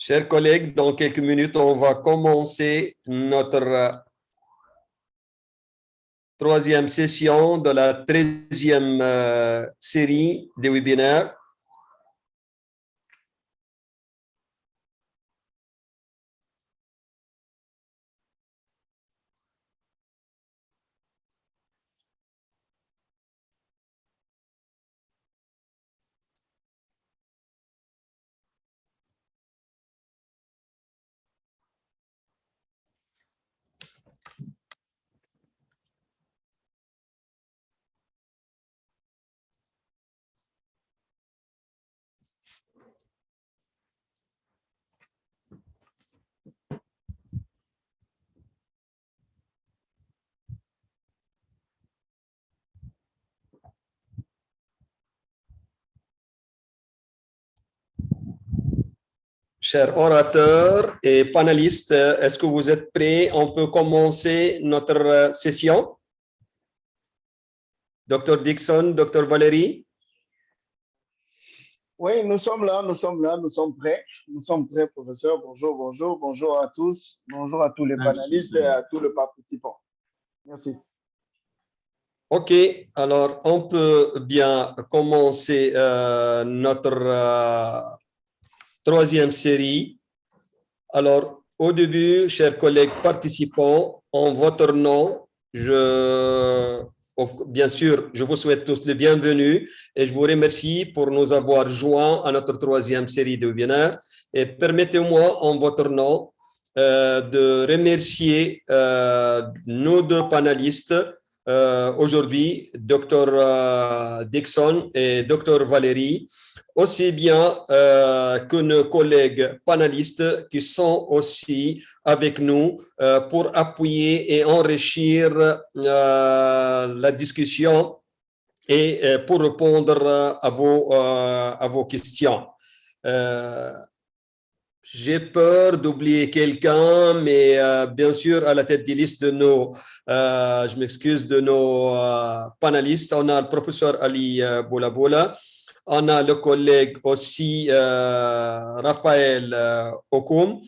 Chers collègues, dans quelques minutes, on va commencer notre troisième session de la 13e série des webinaires. Chers orateurs et panélistes, est-ce que vous êtes prêts? On peut commencer notre session. Dr Dixon, Dr Valérie? Oui, nous sommes là, nous sommes prêts. Nous sommes prêts, professeur. Bonjour, bonjour, bonjour à tous. Bonjour à tous les panélistes et à tous les participants. Merci. OK, alors on peut bien commencer notre troisième série. Alors, au début, chers collègues participants, en votre nom, bien sûr, je vous souhaite tous le bienvenu et je vous remercie pour nous avoir joints à notre troisième série de webinaires. Et permettez-moi, en votre nom, de remercier nos deux panélistes aujourd'hui, Dr Dixon et Dr Valérie, aussi bien que nos collègues panélistes qui sont aussi avec nous pour appuyer et enrichir la discussion et pour répondre à vos questions. J'ai peur d'oublier quelqu'un, mais bien sûr, à la tête des listes de je m'excuse, de nos panélistes, on a le professeur Ali Boulaboula, on a le collègue aussi Raphaël Okoum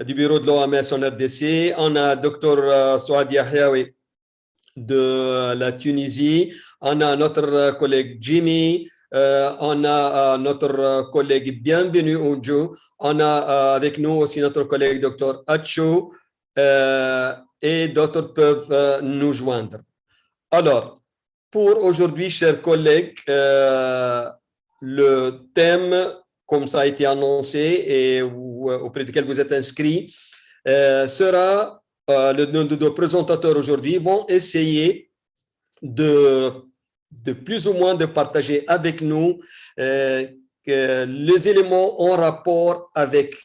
du bureau de l'OMS en RDC, on a Dr Souad Yahyaoui de la Tunisie, on a notre collègue Jimmy, on a notre collègue Bienvenue Oudjou, on a avec nous aussi notre collègue Dr Achou et d'autres peuvent nous joindre. Alors, pour aujourd'hui, chers collègues, le thème, comme ça a été annoncé et auprès duquel vous êtes inscrits, sera, nos présentateurs aujourd'hui vont essayer de plus ou moins de partager avec nous les éléments en rapport avec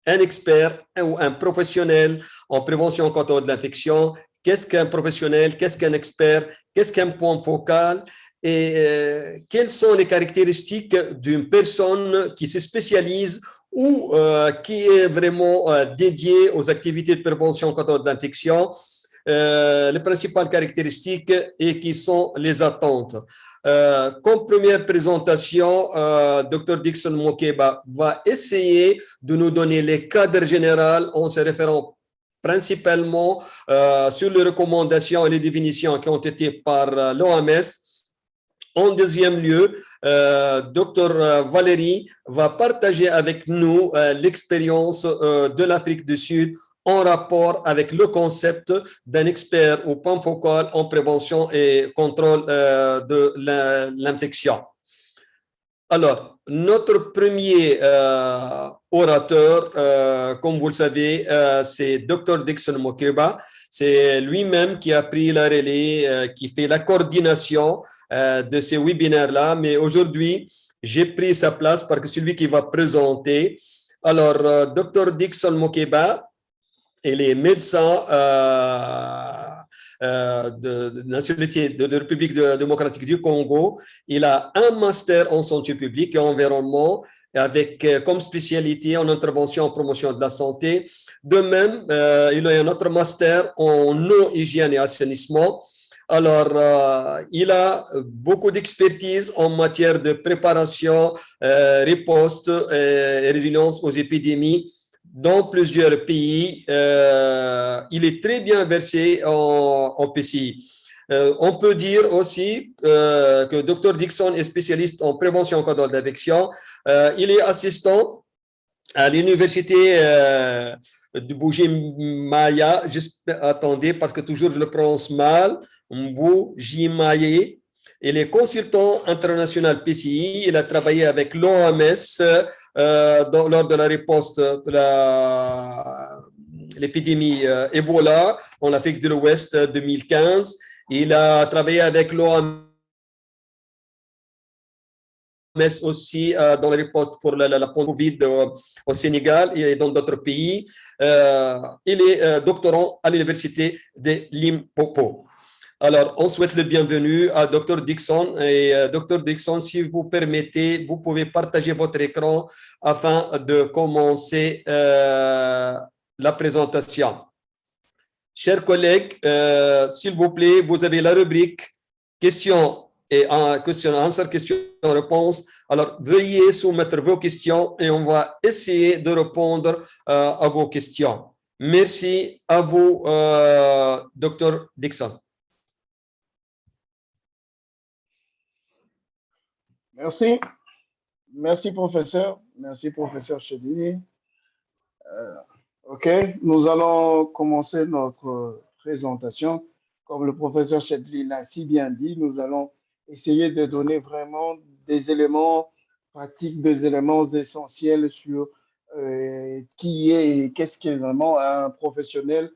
un expert ou un professionnel en prévention contre l'infection. Qu'est-ce qu'un professionnel? Qu'est-ce qu'un expert? Qu'est-ce qu'un point focal? Et quelles sont les caractéristiques d'une personne qui se spécialise ou qui est vraiment dédiée aux activités de prévention contre l'infection? Les principales caractéristiques et qui sont les attentes. Comme première présentation, Dr Dixon Mokeba va essayer de nous donner les cadres généraux en se référant principalement sur les recommandations et les définitions qui ont été par l'OMS. En deuxième lieu, Dr Valérie va partager avec nous l'expérience de l'Afrique du Sud en rapport avec le concept d'un expert au point focal en prévention et contrôle de l'infection. Alors, notre premier orateur, comme vous le savez, c'est Dr Dixon Mokeba. C'est lui-même qui a pris la relais, qui fait la coordination de ces webinaires-là. Mais aujourd'hui, j'ai pris sa place parce que c'est lui qui va présenter. Alors, Dr Dixon Mokeba, il est médecin de nationalité de la République démocratique du Congo. Il a un master en santé publique et environnement avec comme spécialité en intervention en promotion de la santé. De même, il a un autre master en eau, hygiène et assainissement. Alors, il a beaucoup d'expertise en matière de préparation, riposte et résilience aux épidémies dans plusieurs pays. Il est très bien versé en PCI. On peut dire aussi que Dr Dixon est spécialiste en prévention en contrôle d'infection. Il est assistant à l'université de Maya. Attendez, parce que toujours je le prononce mal. Mbujimaye. Il est consultant international PCI. Il a travaillé avec l'OMS lors de la réponse de l'épidémie Ebola en Afrique de l'Ouest 2015. Il a travaillé avec l'OMS aussi dans la réponse pour la Covid au Sénégal et dans d'autres pays. Il est doctorant à l'université de Limpopo. Alors, on souhaite le bienvenu à Dr Dixon. Et Dr Dixon, si vous permettez, vous pouvez partager votre écran afin de commencer la présentation. Chers collègues, s'il vous plaît, vous avez la rubrique questions et questions-réponses. Alors, veuillez soumettre vos questions et on va essayer de répondre à vos questions. Merci à vous, Dr Dixon. Merci. Merci, professeur. Merci, professeur Chedini. OK, nous allons commencer notre présentation. Comme le professeur Chedli l'a si bien dit, nous allons essayer de donner vraiment des éléments pratiques, des éléments essentiels sur qui est et qu'est-ce qui est vraiment un professionnel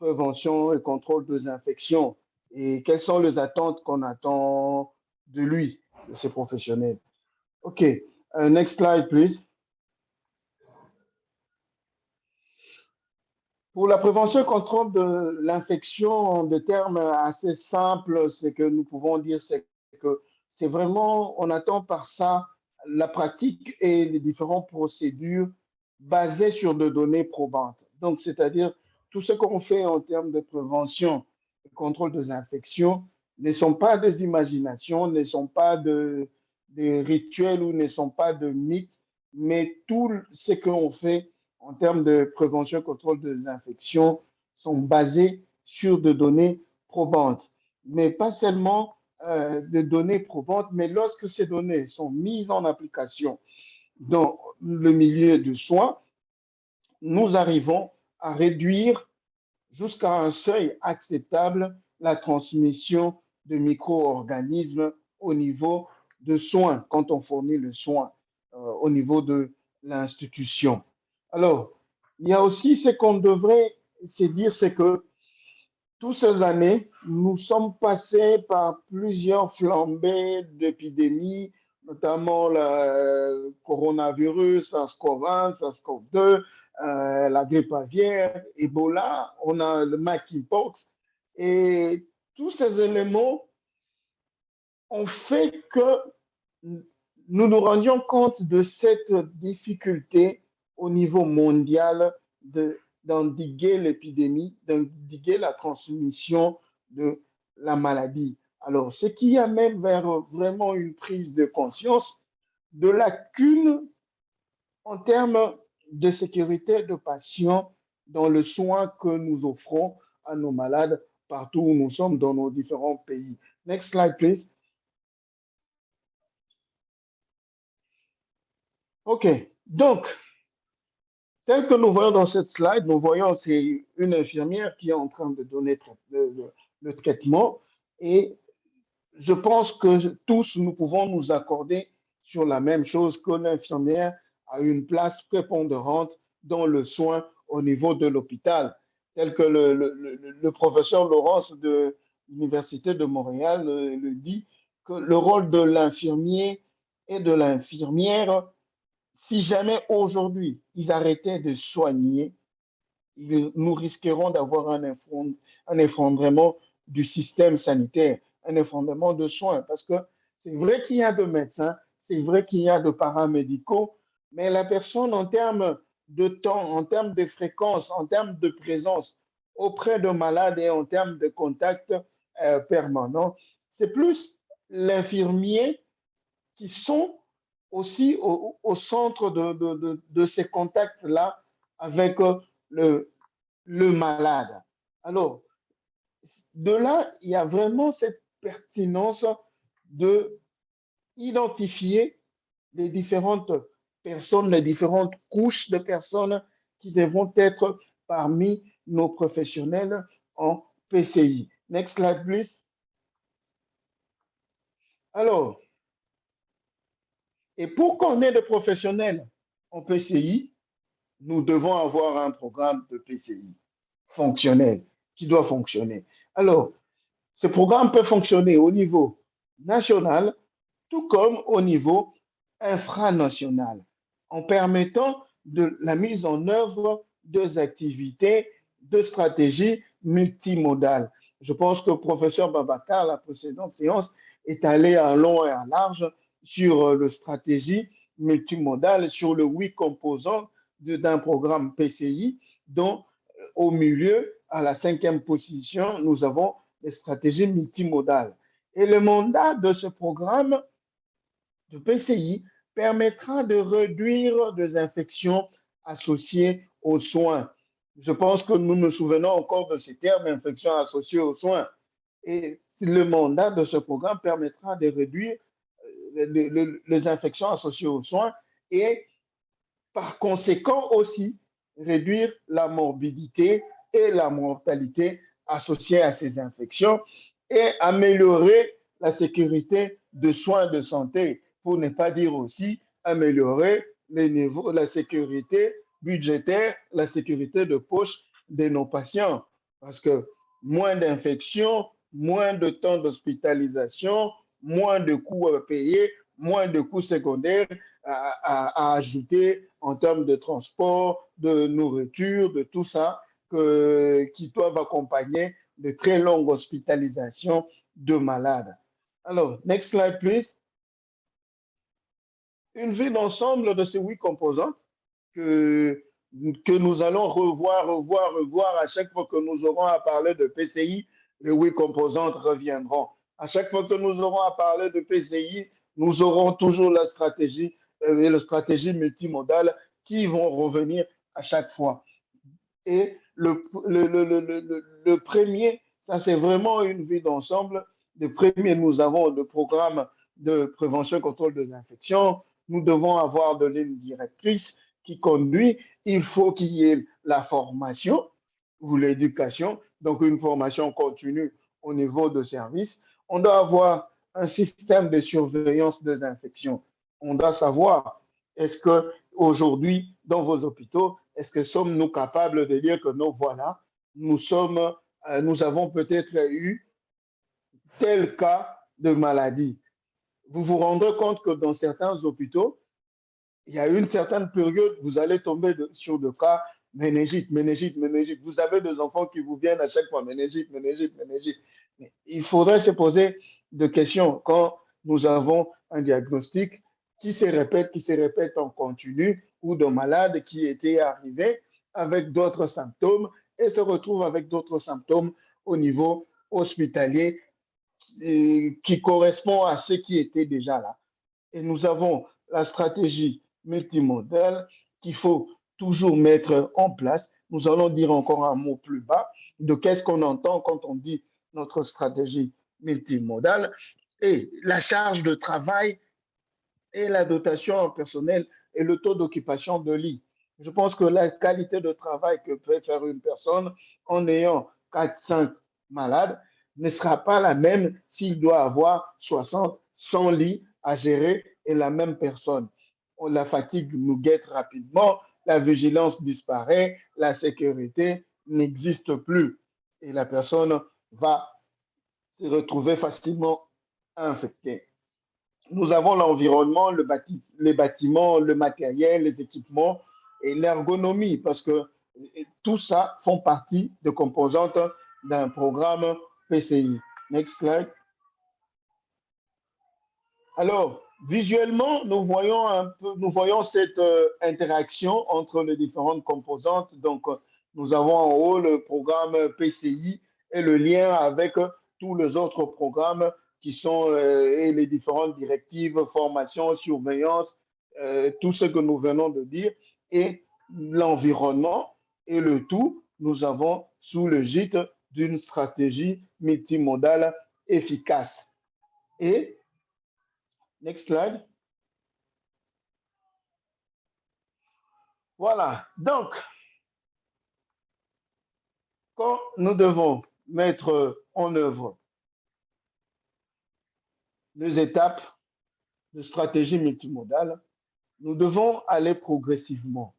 prévention et contrôle des infections et quelles sont les attentes qu'on attend de lui, de ce professionnel. OK, next slide, please. Pour la prévention et contrôle de l'infection, en des termes assez simples, ce que nous pouvons dire, c'est que c'est vraiment, on attend par ça la pratique et les différentes procédures basées sur des données probantes. Donc, c'est-à-dire, tout ce qu'on fait en termes de prévention et contrôle des infections ne sont pas des imaginations, ne sont pas des rituels ou ne sont pas de mythes, mais tout ce qu'on fait en termes de prévention et contrôle des infections sont basés sur des données probantes. Mais pas seulement des données probantes, mais lorsque ces données sont mises en application dans le milieu du soin, nous arrivons à réduire jusqu'à un seuil acceptable la transmission de micro-organismes au niveau de soins, quand on fournit le soin au niveau de l'institution. Alors, il y a aussi ce qu'on devrait se dire, c'est que toutes ces années, nous sommes passés par plusieurs flambées d'épidémies, notamment le coronavirus, SARS-CoV-1, SARS-CoV-2, la grippe aviaire, Ebola, on a le monkeypox. Et tous ces éléments ont fait que nous nous rendions compte de cette difficulté au niveau mondial d'endiguer l'épidémie, d'endiguer la transmission de la maladie. Alors, ce qui amène vers vraiment une prise de conscience de lacunes en termes de sécurité de patients dans le soin que nous offrons à nos malades partout où nous sommes dans nos différents pays. Next slide, please. OK, donc, tel que nous voyons dans cette slide, nous voyons c'est une infirmière qui est en train de donner le traitement et je pense que tous nous pouvons nous accorder sur la même chose, que l'infirmière a une place prépondérante dans le soin au niveau de l'hôpital, tel que le professeur Laurence de l'Université de Montréal le dit, que le rôle de l'infirmier et de l'infirmière, si jamais aujourd'hui ils arrêtaient de soigner, nous risquerons d'avoir un effondrement du système sanitaire, un effondrement de soins. Parce que c'est vrai qu'il y a de médecins, c'est vrai qu'il y a de paramédicaux, mais la personne, en termes de temps, en termes de fréquence, en termes de présence auprès de malades et en termes de contact, permanent. C'est plus l'infirmier qui sont aussi au centre de ces contacts-là avec le malade. Alors, de là, il y a vraiment cette pertinence de identifier les différentes personnes, les différentes couches de personnes qui devront être parmi nos professionnels en PCI. Next slide, please. Alors, et pour qu'on ait des professionnels en PCI, nous devons avoir un programme de PCI fonctionnel qui doit fonctionner. Alors, ce programme peut fonctionner au niveau national, tout comme au niveau infranational, en permettant de la mise en œuvre de activités, de stratégies multimodales. Je pense que le professeur Babacar, la précédente séance, est allé en long et en large sur la stratégie multimodale, sur le 8 composants d'un programme PCI, dont au milieu, à la 5e position, nous avons les stratégies multimodales. Et le mandat de ce programme de PCI permettra de réduire des infections associées aux soins. Je pense que nous nous souvenons encore de ces termes, infections associées aux soins. Et le mandat de ce programme permettra de réduire les infections associées aux soins et par conséquent aussi réduire la morbidité et la mortalité associées à ces infections et améliorer la sécurité de soins de santé, pour ne pas dire aussi améliorer les niveaux, la sécurité budgétaire, la sécurité de poche de nos patients. Parce que moins d'infections, moins de temps d'hospitalisation, moins de coûts à payer, moins de coûts secondaires à ajouter en termes de transport, de nourriture, de tout ça qui doivent accompagner de très longues hospitalisations de malades. Alors, next slide, please. Une vue d'ensemble de ces 8 composantes que nous allons revoir à chaque fois que nous aurons à parler de PCI, les 8 composantes reviendront. À chaque fois que nous aurons à parler de PCI, nous aurons toujours la stratégie et la stratégie multimodale qui vont revenir à chaque fois. Et le premier, ça c'est vraiment une vue d'ensemble. Le premier, nous avons le programme de prévention et contrôle des infections. Nous devons avoir de lignes directrices qui conduit. Il faut qu'il y ait la formation ou l'éducation, donc une formation continue au niveau de service. On doit avoir un système de surveillance des infections. On doit savoir, est-ce qu'aujourd'hui, dans vos hôpitaux, est-ce que sommes-nous capables de dire que nous, voilà, nous avons peut-être eu tel cas de maladie. Vous vous rendrez compte que dans certains hôpitaux, il y a une certaine période, vous allez tomber sur des cas méningite, méningite, méningite. Vous avez des enfants qui vous viennent à chaque fois, méningite, méningite, méningite. Mais il faudrait se poser des questions quand nous avons un diagnostic qui se répète en continu, ou de malades qui étaient arrivés avec d'autres symptômes et se retrouvent avec d'autres symptômes au niveau hospitalier qui correspond à ce qui était déjà là. Et nous avons la stratégie multimodale qu'il faut toujours mettre en place. Nous allons dire encore un mot plus bas de qu'est-ce qu'on entend quand on dit notre stratégie multimodale et la charge de travail et la dotation en personnel et le taux d'occupation de lit. Je pense que la qualité de travail que peut faire une personne en ayant 4-5 malades ne sera pas la même s'il doit avoir 60, 100 lits à gérer et la même personne. La fatigue nous guette rapidement, la vigilance disparaît, la sécurité n'existe plus et la personne va se retrouver facilement infectée. Nous avons l'environnement, les bâtiments, le matériel, les équipements et l'ergonomie, parce que tout ça font partie de composantes d'un programme PCI. Next slide. Alors, visuellement, nous voyons cette interaction entre les différentes composantes. Donc, nous avons en haut le programme PCI et le lien avec tous les autres programmes qui sont et les différentes directives, formation, surveillance, tout ce que nous venons de dire, et l'environnement, et le tout, nous avons sous le gîte d'une stratégie multimodale efficace. Et, next slide. Voilà, donc, quand nous devons mettre en œuvre les étapes de stratégie multimodale, nous devons aller progressivement.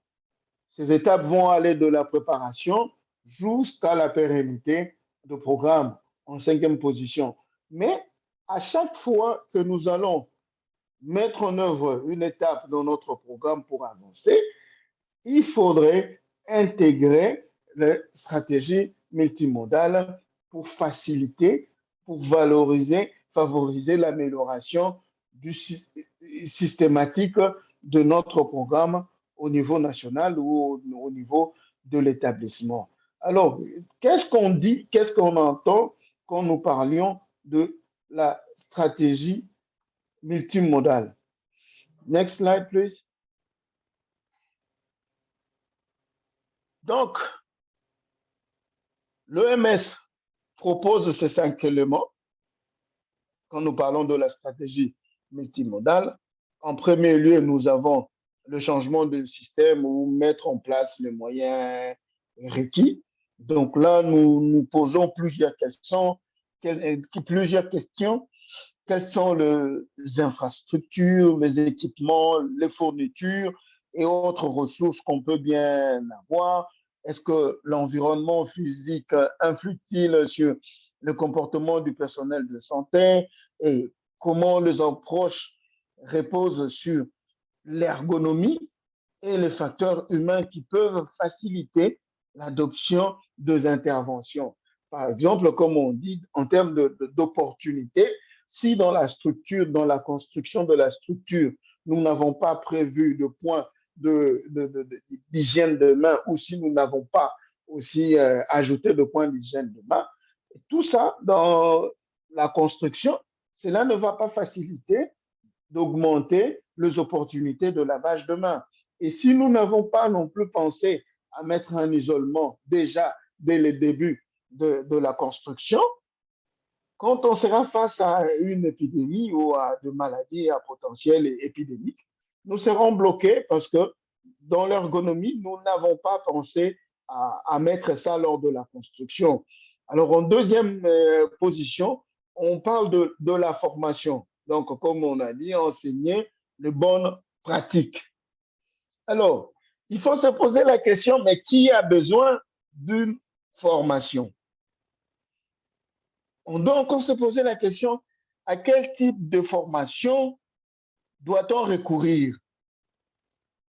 Ces étapes vont aller de la préparation jusqu'à la pérennité de programme en 5e position. Mais à chaque fois que nous allons mettre en œuvre une étape dans notre programme pour avancer, il faudrait intégrer les stratégies multimodales pour faciliter, pour valoriser, favoriser l'amélioration systématique de notre programme au niveau national ou au niveau de l'établissement. Alors, qu'est-ce qu'on dit, qu'est-ce qu'on entend quand nous parlions de la stratégie multimodale? Next slide, please. Donc, l'EMS propose ces 5 éléments quand nous parlons de la stratégie multimodale. En premier lieu, nous avons le changement de système ou mettre en place les moyens requis. Donc là, nous posons plusieurs questions. Quelles sont les infrastructures, les équipements, les fournitures et autres ressources qu'on peut bien avoir? Est-ce que l'environnement physique influe-t-il sur le comportement du personnel de santé et comment les approches reposent sur l'ergonomie et les facteurs humains qui peuvent faciliter l'adoption des interventions? Par exemple, comme on dit, en termes d'opportunités, si dans la structure, dans la construction de la structure, nous n'avons pas prévu de points d'hygiène de main ou si nous n'avons pas aussi ajouté de points d'hygiène de main, tout ça dans la construction, cela ne va pas faciliter d'augmenter les opportunités de lavage de main. Et si nous n'avons pas non plus pensé à mettre un isolement déjà dès le début de la construction, quand on sera face à une épidémie ou à des maladies à potentiel épidémique, nous serons bloqués parce que dans l'ergonomie, nous n'avons pas pensé à mettre ça lors de la construction. Alors, en deuxième position, on parle de la formation. Donc, comme on a dit, enseigner les bonnes pratiques. Alors, il faut se poser la question, mais qui a besoin d'une formation? On doit encore se poser la question, à quel type de formation doit-on recourir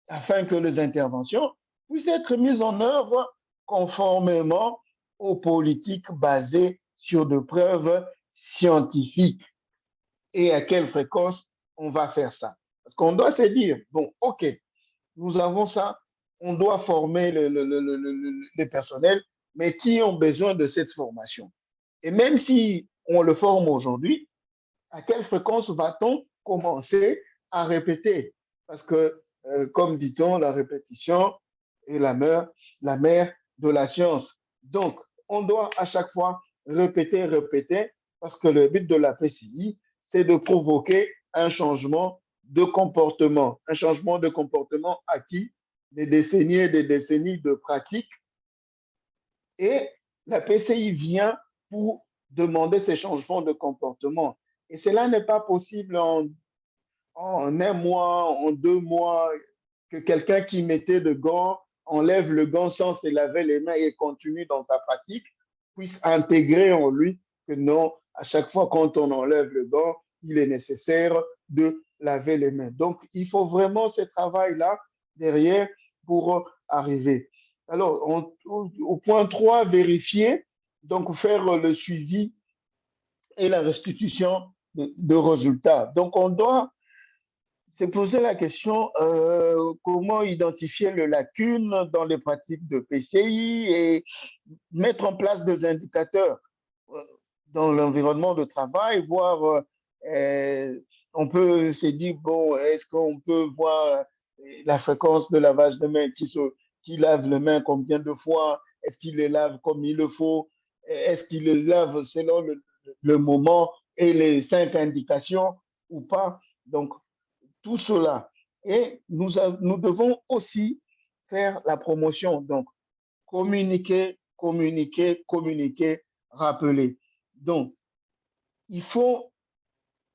afin que les interventions puissent être mises en œuvre conformément aux politiques basées sur des preuves scientifiques et à quelle fréquence on va faire ça. Parce qu'on doit se dire, bon, OK, nous avons ça, on doit former les personnels, mais qui ont besoin de cette formation? Et même si on le forme aujourd'hui, à quelle fréquence va-t-on commencer à répéter? Parce que, comme dit-on, la répétition est la mère de la science. Donc, on doit à chaque fois répéter, parce que le but de la PCI, c'est de provoquer un changement de comportement acquis des décennies et des décennies de pratique. Et la PCI vient pour demander ces changements de comportement. Et cela n'est pas possible en un mois, en 2 mois, que quelqu'un qui mettait de gants enlève le gant sans se laver les mains et continue dans sa pratique, puisse intégrer en lui que non, à chaque fois quand on enlève le gant, il est nécessaire de laver les mains. Donc, il faut vraiment ce travail-là derrière pour arriver. Alors, au point 3, vérifier, donc faire le suivi et la restitution de résultats. Donc, on doit se poser la question comment identifier les lacunes dans les pratiques de PCI et mettre en place des indicateurs dans l'environnement de travail, voir, on peut se dire, bon, est-ce qu'on peut voir la fréquence de lavage de mains, qui lave les mains combien de fois, est-ce qu'il les lave comme il le faut, est-ce qu'il les lave selon le moment et les 5 indications ou pas. Donc, tout cela. Et nous devons aussi faire la promotion. Donc, communiquer, communiquer, communiquer, rappeler. Donc, il faut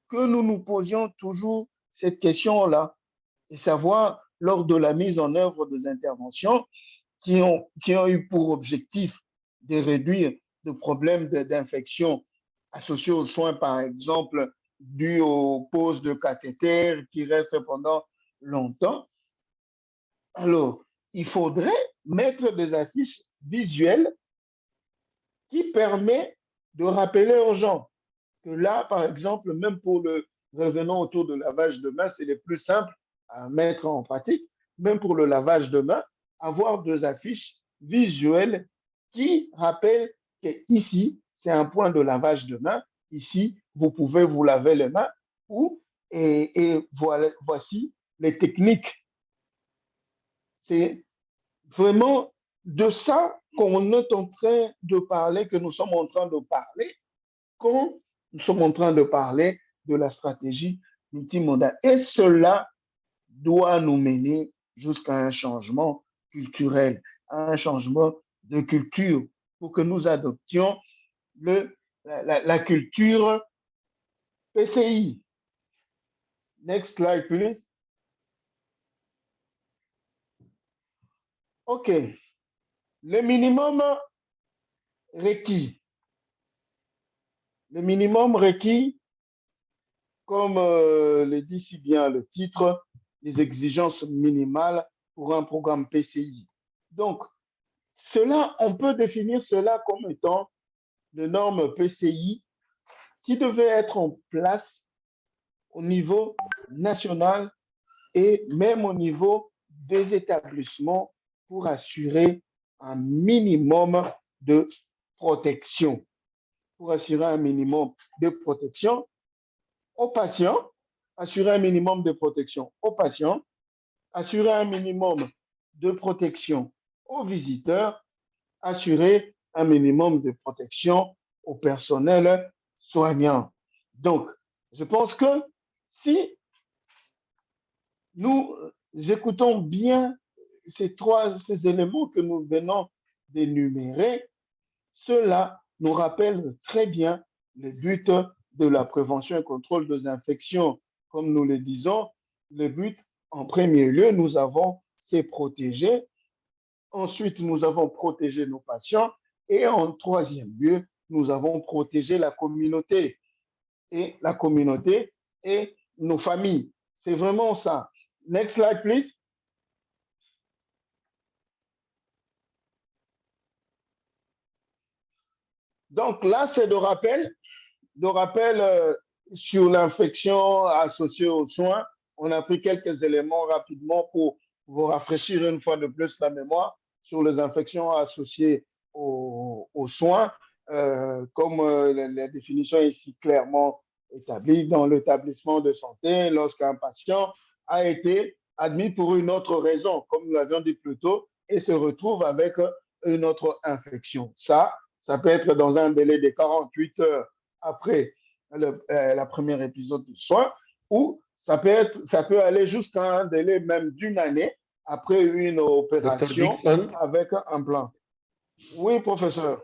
que nous nous posions toujours cette question-là et savoir, lors de la mise en œuvre des interventions qui ont eu pour objectif de réduire le problème d'infection associés aux soins, par exemple, dus aux poses de cathéter qui restent pendant longtemps. Alors, il faudrait mettre des affiches visuelles qui permettent de rappeler aux gens que là, par exemple, même pour le revenant autour de lavage de main, c'est le plus simple à mettre en pratique. Même pour le lavage de main, avoir des affiches visuelles qui rappellent qu'ici, c'est un point de lavage de main. Ici, vous pouvez vous laver les mains. Et voilà, voici les techniques. C'est vraiment de ça qu'on est en train de parler, que nous sommes en train de parler, quand nous sommes en train de parler de la stratégie multimodale. Et cela doit nous mener jusqu'à un changement culturel, à un changement de culture, pour que nous adoptions la culture PCI. Next slide, please. OK. Le minimum requis. Le minimum requis, comme le dit si bien le titre, les exigences minimales pour un programme PCI. Donc, cela, on peut définir cela comme étant les normes PCI qui devaient être en place au niveau national et même au niveau des établissements pour assurer un minimum de protection. Pour assurer un minimum de protection aux patients, assurer un minimum de protection aux patients, assurer un minimum de protection aux visiteurs, assurer un minimum de protection au personnel soignant. Donc, je pense que si nous écoutons bien ces éléments que nous venons d'énumérer, cela nous rappelle très bien le but de la prévention et contrôle des infections. Comme nous le disons, le but, en premier lieu, nous avons c'est protéger. Ensuite, nous avons protégé nos patients. Et en troisième lieu, nous avons protégé la communauté. Et la communauté et nos familles. C'est vraiment ça. Next slide, please. Donc là, c'est de rappel sur l'infection associée aux soins. On a pris quelques éléments rapidement pour vous rafraîchir une fois de plus la mémoire sur les infections associées aux soins, comme la définition est ici clairement établie dans l'établissement de santé lorsqu'un patient a été admis pour une autre raison, comme nous l'avions dit plus tôt, et se retrouve avec une autre infection. Ça peut être dans un délai de 48 heures après la première épisode de soin, ou ça peut aller jusqu'à un délai même d'une année après une Dr. opération Dixon, avec un plan. Oui, professeur.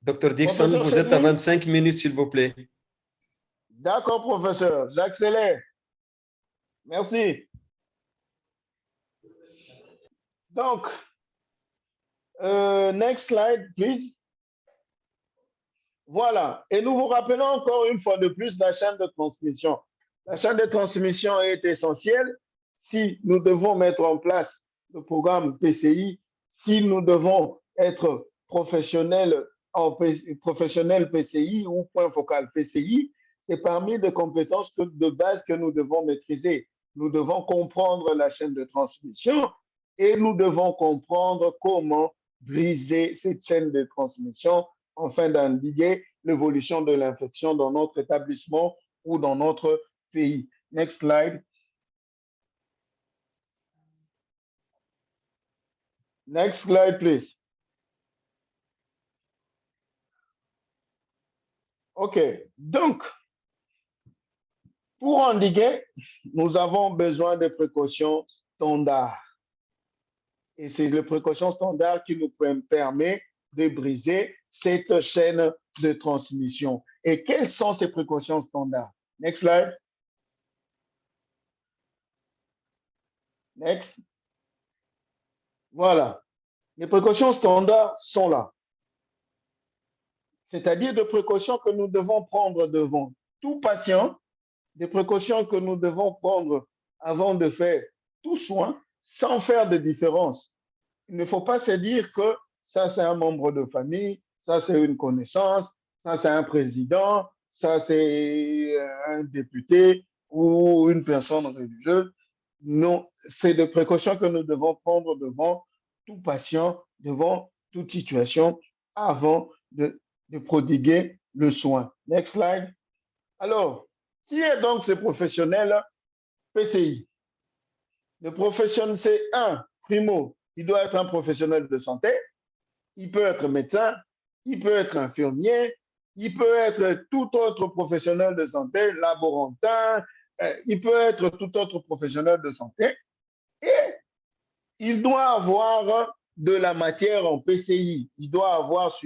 Dr. Dixon, Professeur vous êtes à Chédri? 25 minutes, s'il vous plaît. D'accord, professeur. J'accélère. Merci. Donc, next slide, please. Voilà. Et nous vous rappelons encore une fois de plus la chaîne de transmission. La chaîne de transmission est essentielle si nous devons mettre en place le programme PCI, si nous devons être professionnels professionnel PCI ou point focal PCI, c'est parmi les compétences de base que nous devons maîtriser. Nous devons comprendre la chaîne de transmission et nous devons comprendre comment briser cette chaîne de transmission afin d'endiguer l'évolution de l'infection dans notre établissement ou dans notre pays. Next slide. Next slide, please. OK. Donc, pour endiguer, nous avons besoin de précautions standards. Et c'est les précautions standards qui nous permettent de briser cette chaîne de transmission. Et quelles sont ces précautions standards? Next slide. Next. Voilà. Les précautions standards sont là. C'est-à-dire des précautions que nous devons prendre devant tout patient, des précautions que nous devons prendre avant de faire tout soin, sans faire de différence. Il ne faut pas se dire que ça, c'est un membre de famille, ça, c'est une connaissance, ça, c'est un président, ça, c'est un député ou une personne religieuse. Non, c'est des précautions que nous devons prendre devant tout patient, devant toute situation, avant de prodiguer le soin. Next slide. Alors, qui est donc ce professionnel PCI? Le professionnel, c'est un, primo, il doit être un professionnel de santé, il peut être médecin, il peut être infirmier, il peut être tout autre professionnel de santé, laborantin, il peut être tout autre professionnel de santé, et il doit avoir de la matière en PCI, il doit avoir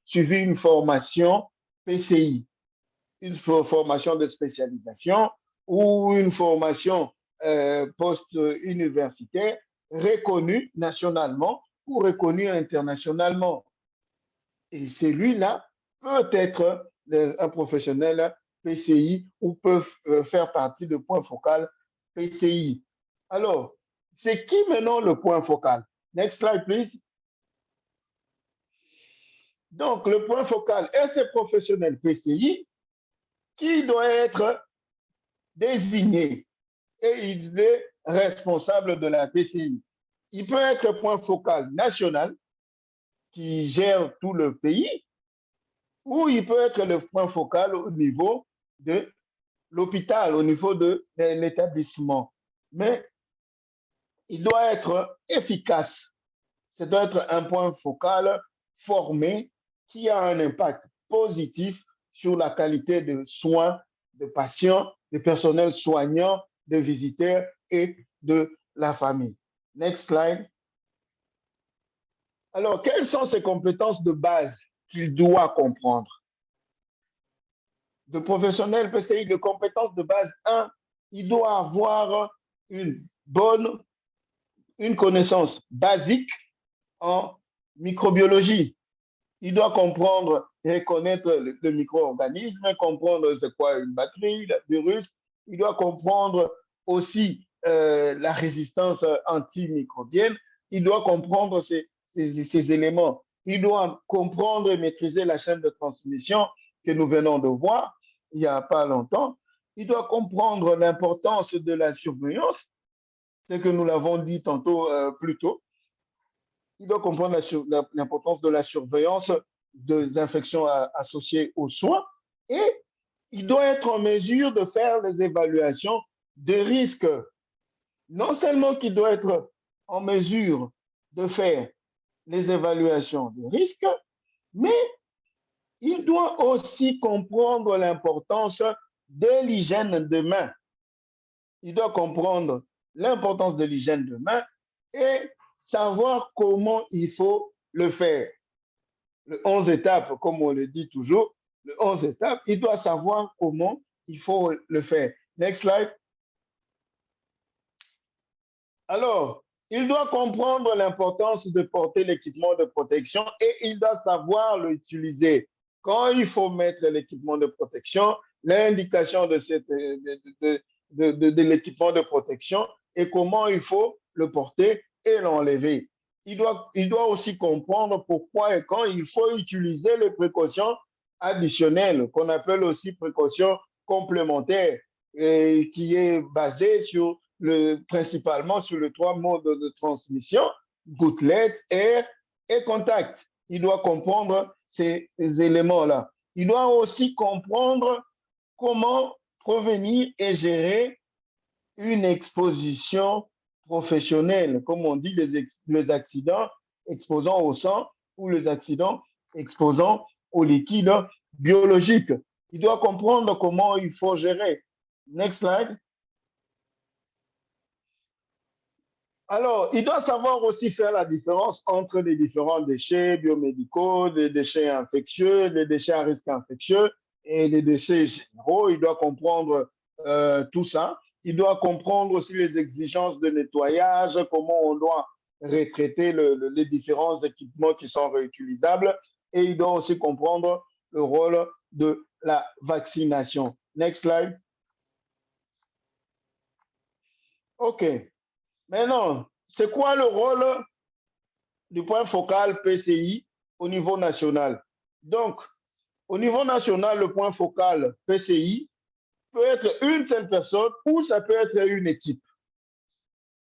suivi une formation PCI, une formation de spécialisation ou une formation post-universitaire reconnue nationalement ou reconnue internationalement. Et celui-là peut être un professionnel PCI ou peut faire partie de point focal PCI. Alors, c'est qui maintenant le point focal? Next slide, please. Donc, le point focal est ce professionnel PCI qui doit être désigné et il est responsable de la PCI. Il peut être point focal national qui gère tout le pays ou il peut être le point focal au niveau de l'hôpital, au niveau de l'établissement. Mais il doit être efficace. Ça doit être un point focal formé qui a un impact positif sur la qualité de soins de patients, de personnel soignant, de visiteurs et de la famille. Next slide. Alors, quelles sont ces compétences de base qu'il doit comprendre? De professionnel PCI, de compétences de base 1, il doit avoir une connaissance basique en microbiologie. Il doit comprendre et connaître le micro-organisme, comprendre c'est quoi une bactérie, le virus. Il doit comprendre aussi la résistance antimicrobienne. Il doit comprendre ces éléments. Il doit comprendre et maîtriser la chaîne de transmission que nous venons de voir il n'y a pas longtemps. Il doit comprendre l'importance de la surveillance, c'est que nous l'avons dit tantôt plus tôt. Il doit comprendre l'importance de la surveillance des infections associées aux soins et il doit être en mesure de faire les évaluations de risques. Non seulement qu'il doit être en mesure de faire les évaluations des risques, mais il doit aussi comprendre l'importance de l'hygiène de main. Il doit comprendre l'importance de l'hygiène de main et savoir comment il faut le faire. Le 11 étapes, comme on le dit toujours, le 11 étapes, il doit savoir comment il faut le faire. Next slide. Alors, il doit comprendre l'importance de porter l'équipement de protection et il doit savoir l'utiliser. Quand il faut mettre l'équipement de protection, l'indication de l'équipement de protection et comment il faut le porter et l'enlever. Il doit aussi comprendre pourquoi et quand il faut utiliser les précautions additionnelles, qu'on appelle aussi précautions complémentaires, et qui est basée principalement sur les 3 modes de transmission, gouttelettes, air et contact. Il doit comprendre ces éléments-là. Il doit aussi comprendre comment prévenir et gérer une exposition professionnelle, comme on dit, les accidents exposant au sang ou les accidents exposant au liquide biologique. Il doit comprendre comment il faut gérer. Next slide. Alors, il doit savoir aussi faire la différence entre les différents déchets biomédicaux, les déchets infectieux, les déchets à risque infectieux et les déchets généraux. Il doit comprendre tout ça. Il doit comprendre aussi les exigences de nettoyage, comment on doit retraiter les différents équipements qui sont réutilisables. Et il doit aussi comprendre le rôle de la vaccination. Next slide. OK. Maintenant, c'est quoi le rôle du point focal PCI au niveau national? Donc, au niveau national, le point focal PCI peut être une seule personne ou ça peut être une équipe.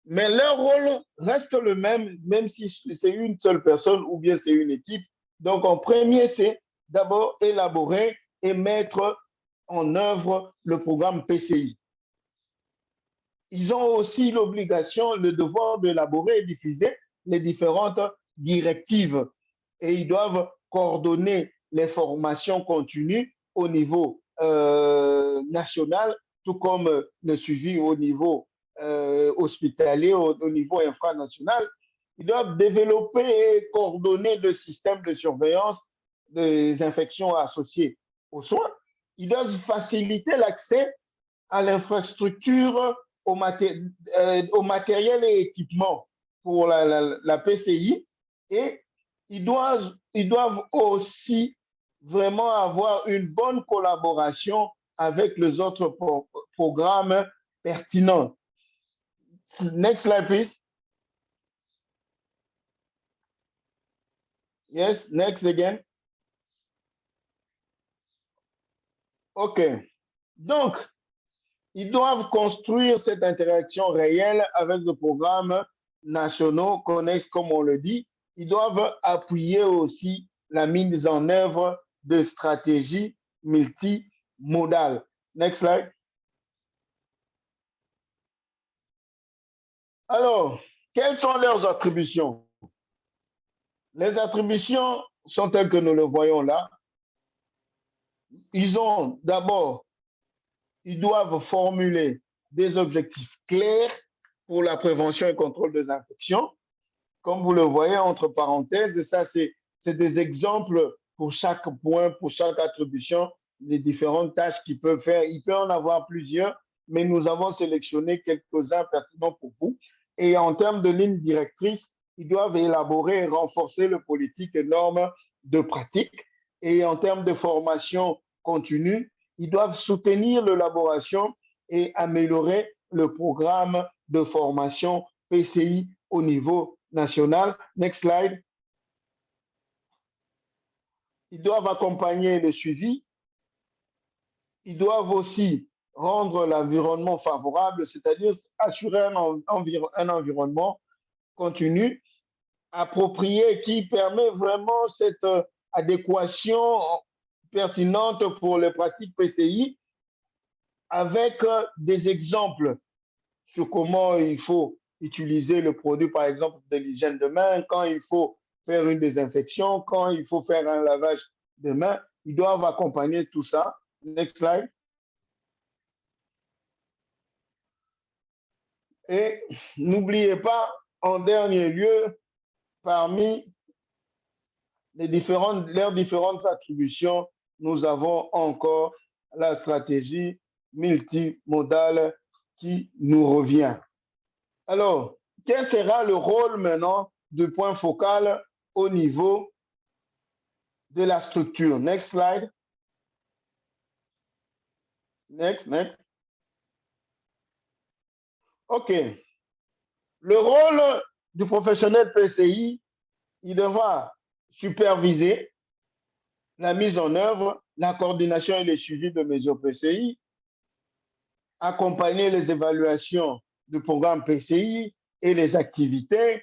Mais leur rôle reste le même, même si c'est une seule personne ou bien c'est une équipe. Donc, en premier, c'est d'abord élaborer et mettre en œuvre le programme PCI. Ils ont aussi l'obligation, le devoir d'élaborer et diffuser les différentes directives et ils doivent coordonner les formations continues au niveau national, tout comme le suivi au niveau hospitalier, au niveau infranational. Ils doivent développer et coordonner le système de surveillance des infections associées aux soins. Ils doivent faciliter l'accès à l'infrastructure, au matériel et équipement pour la PCI et ils doivent aussi vraiment avoir une bonne collaboration avec les autres programmes pertinents. Next slide, please. Yes, next again. OK. Donc, ils doivent construire cette interaction réelle avec les programmes nationaux, connexes, comme on le dit. Ils doivent appuyer aussi la mise en œuvre de stratégies multimodales. Next slide. Alors, quelles sont leurs attributions? Les attributions sont telles que nous le voyons là. Ils ont d'abord, ils doivent formuler des objectifs clairs pour la prévention et contrôle des infections. Comme vous le voyez, entre parenthèses, et ça, c'est des exemples pour chaque point, pour chaque attribution, les différentes tâches qu'ils peuvent faire. Il peut en avoir plusieurs, mais nous avons sélectionné quelques-uns pertinents pour vous. Et en termes de ligne directrice, ils doivent élaborer et renforcer les politiques et normes de pratique. Et en termes de formation continue, ils doivent soutenir l'élaboration et améliorer le programme de formation PCI au niveau national. Next slide. Ils doivent accompagner le suivi. Ils doivent aussi rendre l'environnement favorable, c'est-à-dire assurer un environnement continu, approprié, qui permet vraiment cette adéquation pertinente pour les pratiques PCI avec des exemples sur comment il faut utiliser le produit, par exemple, de l'hygiène de main, quand il faut faire une désinfection, quand il faut faire un lavage de main. Ils doivent accompagner tout ça. Next slide. Et n'oubliez pas, en dernier lieu, parmi leurs différentes attributions, nous avons encore la stratégie multimodale qui nous revient. Alors, quel sera le rôle maintenant du point focal au niveau de la structure? Next slide. Next. OK. Le rôle du professionnel PCI, il devra superviser la mise en œuvre, la coordination et le suivi de mesures PCI, accompagner les évaluations du programme PCI et les activités.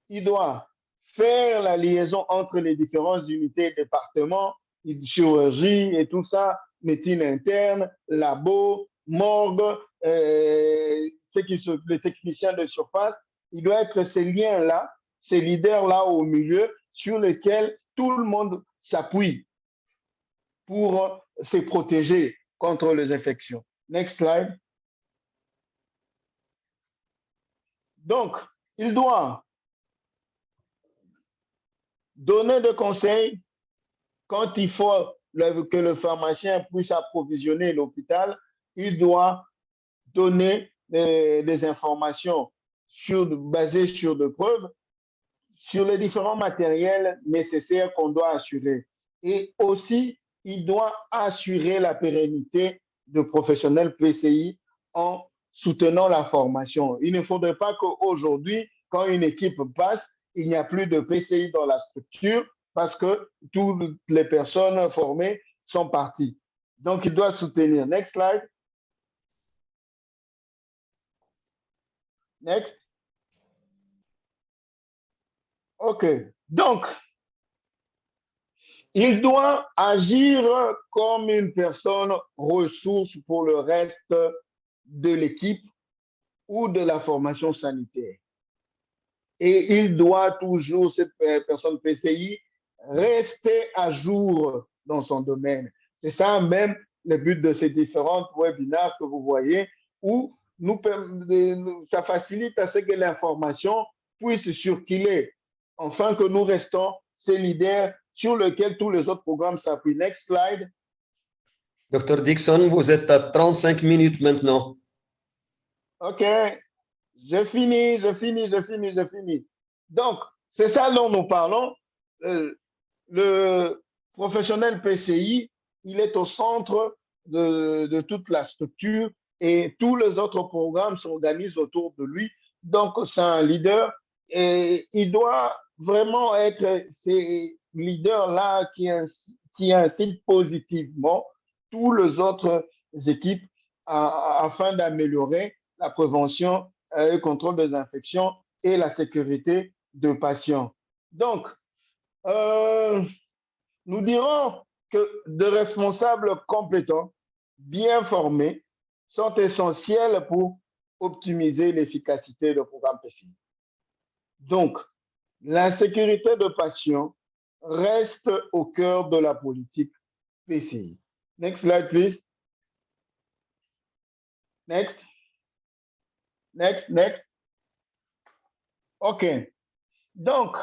Il doit faire la liaison entre les différentes unités, départements, chirurgie et tout ça, médecine interne, labo, morgue, les techniciens de surface. Il doit être ces liens-là, ces leaders-là au milieu sur lesquels tout le monde s'appuie pour se protéger contre les infections. Next slide. Donc, il doit donner des conseils quand il faut que le pharmacien puisse approvisionner l'hôpital. Il doit donner des informations basées sur des preuves, sur les différents matériels nécessaires qu'on doit assurer. Et aussi, il doit assurer la pérennité de professionnels PCI en soutenant la formation. Il ne faudrait pas qu'aujourd'hui, quand une équipe passe, il n'y a plus de PCI dans la structure parce que toutes les personnes formées sont parties. Donc, il doit soutenir. Next slide. Next. OK. Donc, il doit agir comme une personne ressource pour le reste de l'équipe ou de la formation sanitaire. Et il doit toujours, cette personne PCI, rester à jour dans son domaine. C'est ça même le but de ces différents webinaires que vous voyez, où ça facilite à ce que l'information puisse circuler, afin que nous restons ces leaders sur lesquels tous les autres programmes s'appuient. Next slide. Dr Dixon, vous êtes à 35 minutes maintenant. OK. Je finis. Donc, c'est ça dont nous parlons. Le professionnel PCI, il est au centre de toute la structure et tous les autres programmes s'organisent autour de lui. Donc, c'est un leader et il doit vraiment être ces leaders-là qui incitent positivement tous les autres équipes afin d'améliorer la prévention et le contrôle des infections et la sécurité de patients. Donc, nous dirons que de responsables compétents, bien formés, sont essentiels pour optimiser l'efficacité du programme PCI. Donc, la sécurité de patients reste au cœur de la politique PCI. Next slide, please. Next. OK. Donc,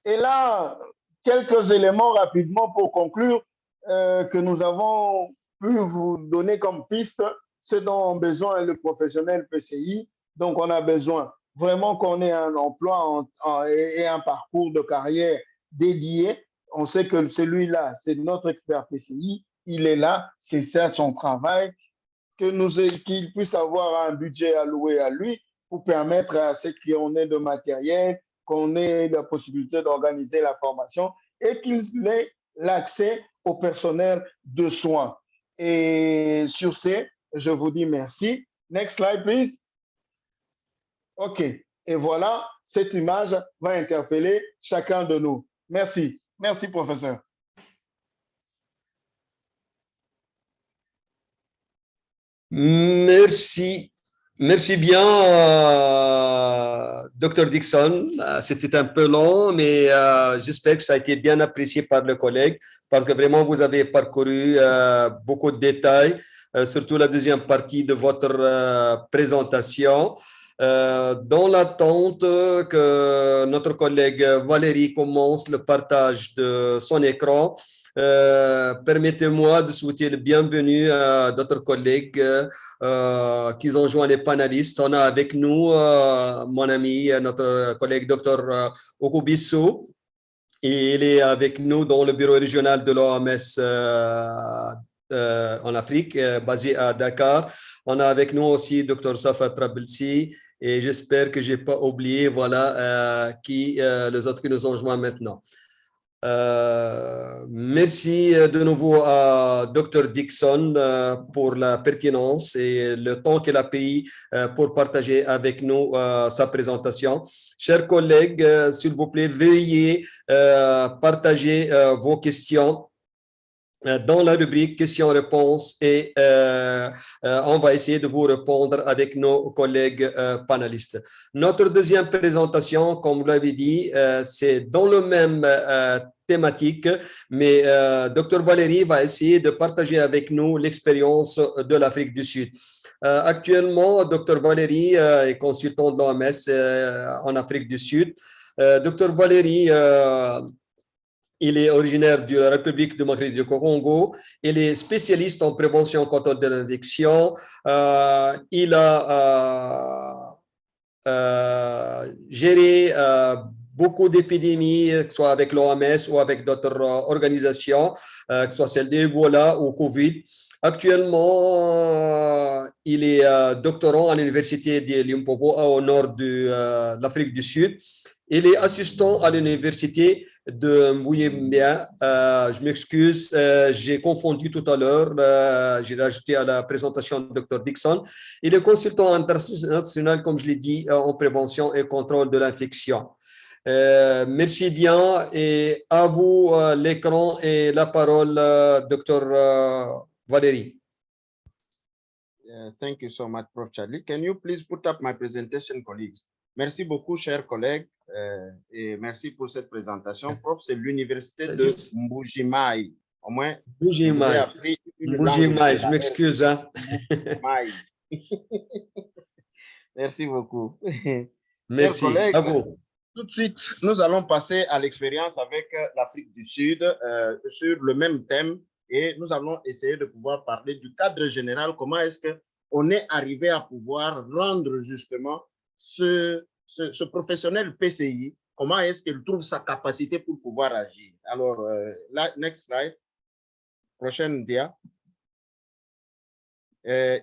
et là, quelques éléments rapidement pour conclure que nous avons pu vous donner comme piste, ce dont ont besoin le professionnel PCI. Donc, on a besoin vraiment qu'on ait un emploi et un parcours de carrière dédié. On sait que celui-là, c'est notre expert PCI. Il est là, c'est ça son travail. Qu'il puisse avoir un budget alloué à lui pour permettre à ceux qui en aient de matériel, qu'on ait la possibilité d'organiser la formation et qu'il ait l'accès au personnel de soins. Et sur ce, je vous dis merci. Next slide, please. OK. Et voilà, cette image va interpeller chacun de nous. Merci. Merci, professeur. Merci. Merci bien, Dr Dixon. C'était un peu long, mais j'espère que ça a été bien apprécié par le collègue parce que vraiment, vous avez parcouru beaucoup de détails, surtout la deuxième partie de votre présentation. Dans l'attente que notre collègue Valérie commence le partage de son écran, permettez-moi de souhaiter le bienvenue à d'autres collègues qui ont joint les panélistes. On a avec nous mon ami, notre collègue Dr Okubiso. Et il est avec nous dans le bureau régional de l'OMS en Afrique, basé à Dakar. On a avec nous aussi Dr Safa Trabelsi. Et j'espère que je n'ai pas oublié les autres qui nous ont joints maintenant. Merci de nouveau à Dr. Dixon pour la pertinence et le temps qu'il a pris pour partager avec nous sa présentation. Chers collègues, s'il vous plaît, veuillez partager vos questions dans la rubrique questions-réponses et on va essayer de vous répondre avec nos collègues panélistes. Notre deuxième présentation, comme vous l'avez dit, c'est dans le même thématique, mais Dr. Valérie va essayer de partager avec nous l'expérience de l'Afrique du Sud. Actuellement, Dr. Valérie est consultant de l'OMS en Afrique du Sud. Dr. Valérie il est originaire de la République démocratique du Congo. Il est spécialiste en prévention contre l'infection. Il a géré beaucoup d'épidémies, que ce soit avec l'OMS ou avec d'autres organisations, que ce soit celle d'Ebola ou Covid. Actuellement, il est doctorant à l'université de Limpopo au nord de l'Afrique du Sud. Il est assistant à l'université de Mbouyembia. Je m'excuse, j'ai confondu tout à l'heure. J'ai rajouté à la présentation de Dr. Dixon. Il est consultant international, comme je l'ai dit, en prévention et contrôle de l'infection. Merci bien et à vous l'écran et la parole, Dr. Valérie. Thank you so much, Prof. Charlie. Can you please put up my presentation, colleagues? Merci beaucoup, chers collègues, et merci pour cette présentation. Prof, c'est l'université de Mbujimayi. Au moins, Mbujimayi. Mbujimayi, je m'excuse. Hein. Merci beaucoup. Merci. Chers collègues, à vous. Tout de suite, nous allons passer à l'expérience avec l'Afrique du Sud sur le même thème et nous allons essayer de pouvoir parler du cadre général, comment est-ce qu'on est arrivé à pouvoir rendre justement ce professionnel PCI, comment est-ce qu'il trouve sa capacité pour pouvoir agir. Alors, next slide, prochaine dia.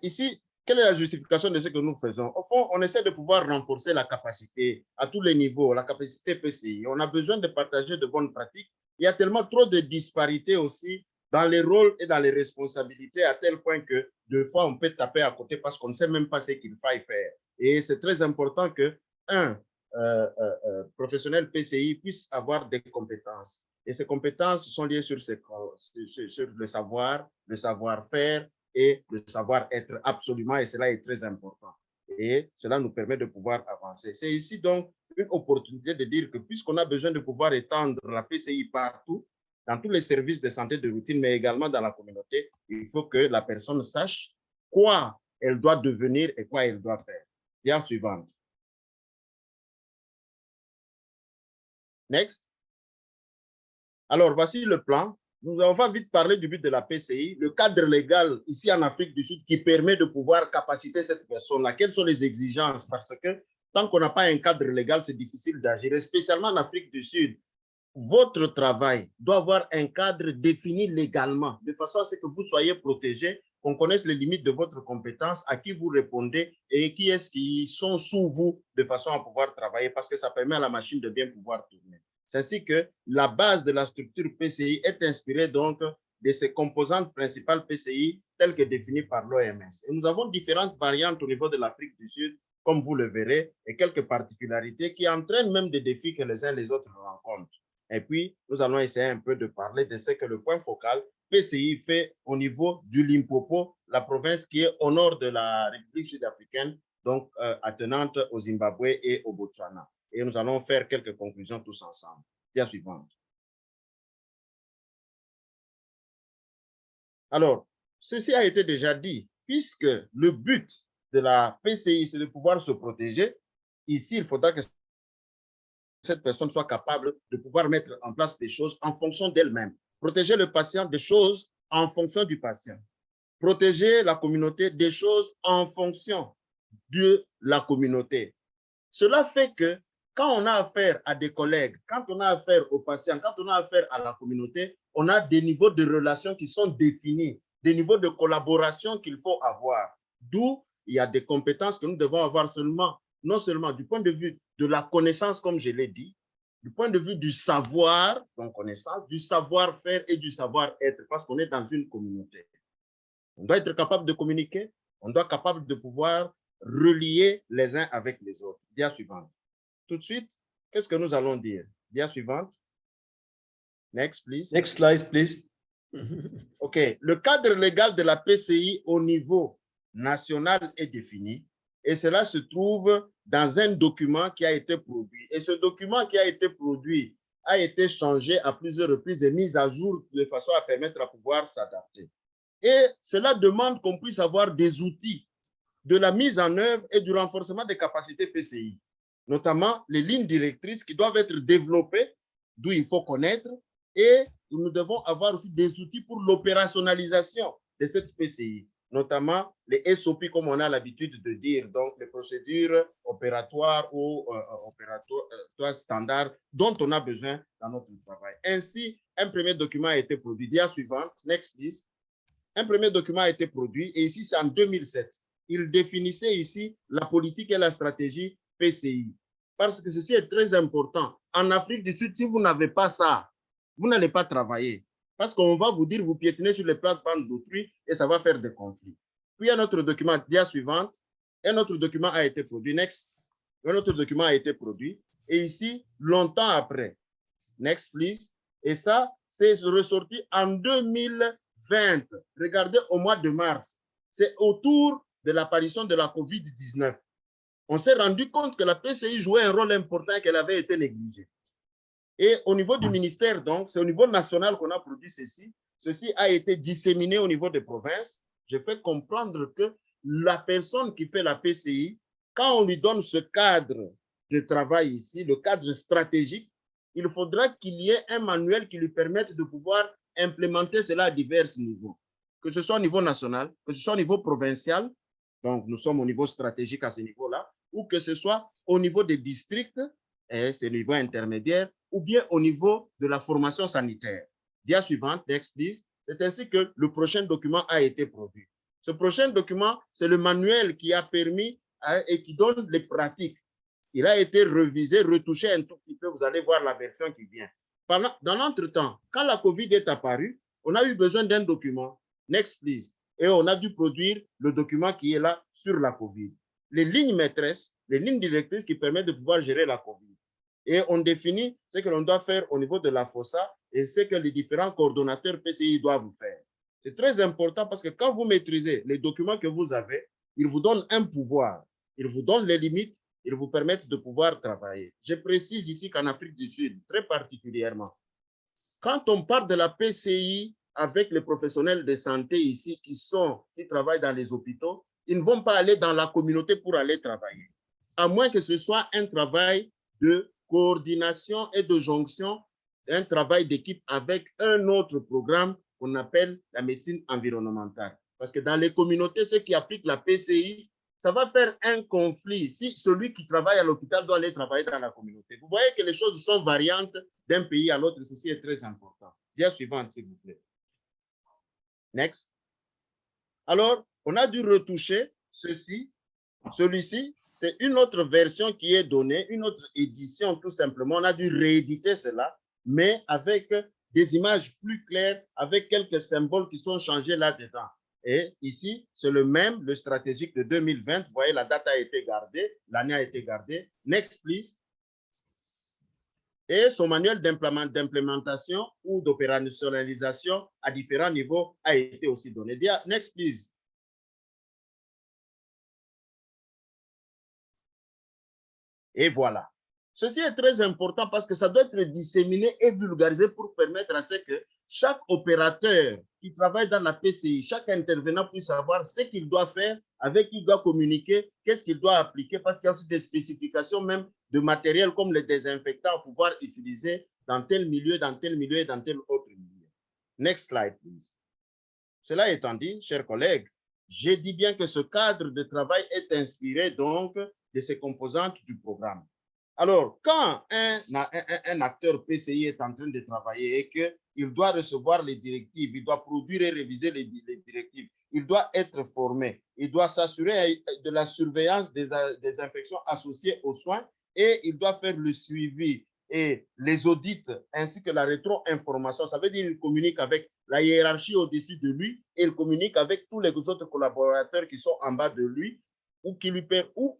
Ici, quelle est la justification de ce que nous faisons? Au fond, on essaie de pouvoir renforcer la capacité à tous les niveaux, la capacité PCI. On a besoin de partager de bonnes pratiques. Il y a tellement trop de disparités aussi dans les rôles et dans les responsabilités à tel point que deux fois, on peut taper à côté parce qu'on ne sait même pas ce qu'il faille faire. Et c'est très important qu'un professionnel PCI puisse avoir des compétences. Et ces compétences sont liées sur le savoir, le savoir-faire, et le savoir-être absolument, et cela est très important. Et cela nous permet de pouvoir avancer. C'est ici donc une opportunité de dire que puisqu'on a besoin de pouvoir étendre la PCI partout, dans tous les services de santé de routine, mais également dans la communauté, il faut que la personne sache quoi elle doit devenir et quoi elle doit faire. Diapo suivante. Next. Alors, voici le plan. Nous allons vite parler du but de la PCI, le cadre légal ici en Afrique du Sud qui permet de pouvoir capaciter cette personne-là. Quelles sont les exigences? Parce que tant qu'on n'a pas un cadre légal, c'est difficile d'agir. Et spécialement en Afrique du Sud, votre travail doit avoir un cadre défini légalement, de façon à ce que vous soyez protégé, qu'on connaisse les limites de votre compétence, à qui vous répondez et qui est-ce qui sont sous vous, de façon à pouvoir travailler, parce que ça permet à la machine de bien pouvoir tourner. C'est ainsi que la base de la structure PCI est inspirée donc de ses composantes principales PCI telles que définies par l'OMS. Et nous avons différentes variantes au niveau de l'Afrique du Sud, comme vous le verrez, et quelques particularités qui entraînent même des défis que les uns et les autres rencontrent. Et puis, nous allons essayer un peu de parler de ce que le point focal PCI fait au niveau du Limpopo, la province qui est au nord de la République sud-africaine, donc attenante au Zimbabwe et au Botswana. Et nous allons faire quelques conclusions tous ensemble. Dia suivante. Alors, ceci a été déjà dit, puisque le but de la PCI, c'est de pouvoir se protéger. Ici, il faudra que cette personne soit capable de pouvoir mettre en place des choses en fonction d'elle-même. Protéger le patient des choses en fonction du patient. Protéger la communauté des choses en fonction de la communauté. Cela fait que quand on a affaire à des collègues, quand on a affaire aux patients, quand on a affaire à la communauté, on a des niveaux de relations qui sont définis, des niveaux de collaboration qu'il faut avoir. D'où il y a des compétences que nous devons avoir seulement, non seulement du point de vue de la connaissance, comme je l'ai dit, du point de vue du savoir, donc connaissance, du savoir-faire et du savoir-être, parce qu'on est dans une communauté. On doit être capable de communiquer, on doit être capable de pouvoir relier les uns avec les autres. Dia suivante. Tout de suite, qu'est-ce que nous allons dire? Dia suivante. Next, please. Next slide, please. OK. Le cadre légal de la PCI au niveau national est défini et cela se trouve dans un document qui a été produit. Et ce document qui a été produit a été changé à plusieurs reprises et mis à jour de façon à permettre à pouvoir s'adapter. Et cela demande qu'on puisse avoir des outils de la mise en œuvre et du renforcement des capacités PCI, notamment les lignes directrices qui doivent être développées, d'où il faut connaître, et nous devons avoir aussi des outils pour l'opérationnalisation de cette PCI, notamment les SOP, comme on a l'habitude de dire, donc les procédures opératoires ou opératoires standards dont on a besoin dans notre travail. Ainsi, un premier document a été produit. Dia suivante, next please. Un premier document a été produit et ici c'est en 2007. Il définissait ici la politique et la stratégie PCI. Parce que ceci est très important. En Afrique du Sud, si vous n'avez pas ça, vous n'allez pas travailler. Parce qu'on va vous dire, vous piétinez sur les plates-bandes d'autrui et ça va faire des conflits. Puis un autre document, dia suivante, un autre document a été produit. Next. Un autre document a été produit. Et ici, longtemps après. Next, please. Et ça, c'est ressorti en 2020. Regardez au mois de mars. C'est autour de l'apparition de la COVID-19. On s'est rendu compte que la PCI jouait un rôle important et qu'elle avait été négligée. Et au niveau du ministère, donc, c'est au niveau national qu'on a produit ceci. Ceci a été disséminé au niveau des provinces. Je fais comprendre que la personne qui fait la PCI, quand on lui donne ce cadre de travail ici, le cadre stratégique, il faudra qu'il y ait un manuel qui lui permette de pouvoir implémenter cela à divers niveaux. Que ce soit au niveau national, que ce soit au niveau provincial, donc nous sommes au niveau stratégique à ce niveau-là, ou que ce soit au niveau des districts, et c'est le niveau intermédiaire, ou bien au niveau de la formation sanitaire. Dia suivante, next please. C'est ainsi que le prochain document a été produit. Ce prochain document, c'est le manuel qui a permis et qui donne les pratiques. Il a été revisé, retouché un tout petit peu. Vous allez voir la version qui vient. Dans l'entretemps, quand la COVID est apparue, on a eu besoin d'un document. Next, please. Et on a dû produire le document qui est là sur la COVID. Les lignes maîtresses, les lignes directrices qui permettent de pouvoir gérer la COVID. Et on définit ce que l'on doit faire au niveau de la FOSA et ce que les différents coordonnateurs PCI doivent faire. C'est très important parce que quand vous maîtrisez les documents que vous avez, ils vous donnent un pouvoir, ils vous donnent les limites, ils vous permettent de pouvoir travailler. Je précise ici qu'en Afrique du Sud, très particulièrement, quand on parle de la PCI avec les professionnels de santé ici qui travaillent dans les hôpitaux, ils ne vont pas aller dans la communauté pour aller travailler, à moins que ce soit un travail de coordination et de jonction, un travail d'équipe avec un autre programme qu'on appelle la médecine environnementale. Parce que dans les communautés, ceux qui appliquent la PCI, ça va faire un conflit si celui qui travaille à l'hôpital doit aller travailler dans la communauté. Vous voyez que les choses sont variantes d'un pays à l'autre. Ceci est très important. Dia suivante, s'il vous plaît. Next. Alors, on a dû retoucher ceci. Celui-ci, c'est une autre version qui est donnée, une autre édition tout simplement. On a dû rééditer cela, mais avec des images plus claires, avec quelques symboles qui sont changés là-dedans. Et ici, c'est le même, le stratégique de 2020. Vous voyez, la date a été gardée, l'année a été gardée. Next, please. Et son manuel d'implémentation ou d'opérationnalisation à différents niveaux a été aussi donné. Next, please. Et voilà. Ceci est très important parce que ça doit être disséminé et vulgarisé pour permettre à ce que chaque opérateur qui travaille dans la PCI, chaque intervenant puisse savoir ce qu'il doit faire, avec qui il doit communiquer, qu'est-ce qu'il doit appliquer, parce qu'il y a aussi des spécifications même de matériel comme les désinfectants à pouvoir utiliser dans tel milieu, dans tel milieu et dans tel autre milieu. Next slide, please. Cela étant dit, chers collègues, j'ai dit bien que ce cadre de travail est inspiré donc de ces composantes du programme. Alors, quand un acteur PCI est en train de travailler et qu'il doit recevoir les directives, il doit produire et réviser les directives, il doit être formé, il doit s'assurer de la surveillance des infections associées aux soins et il doit faire le suivi et les audits ainsi que la rétro-information. Ça veut dire qu'il communique avec la hiérarchie au-dessus de lui et il communique avec tous les autres collaborateurs qui sont en bas de lui ou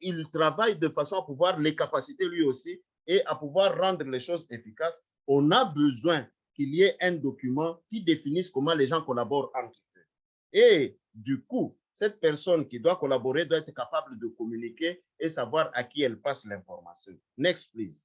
il travaille de façon à pouvoir les capaciter lui aussi et à pouvoir rendre les choses efficaces. On a besoin qu'il y ait un document qui définisse comment les gens collaborent entre eux. Et du coup, cette personne qui doit collaborer doit être capable de communiquer et savoir à qui elle passe l'information. Next, please.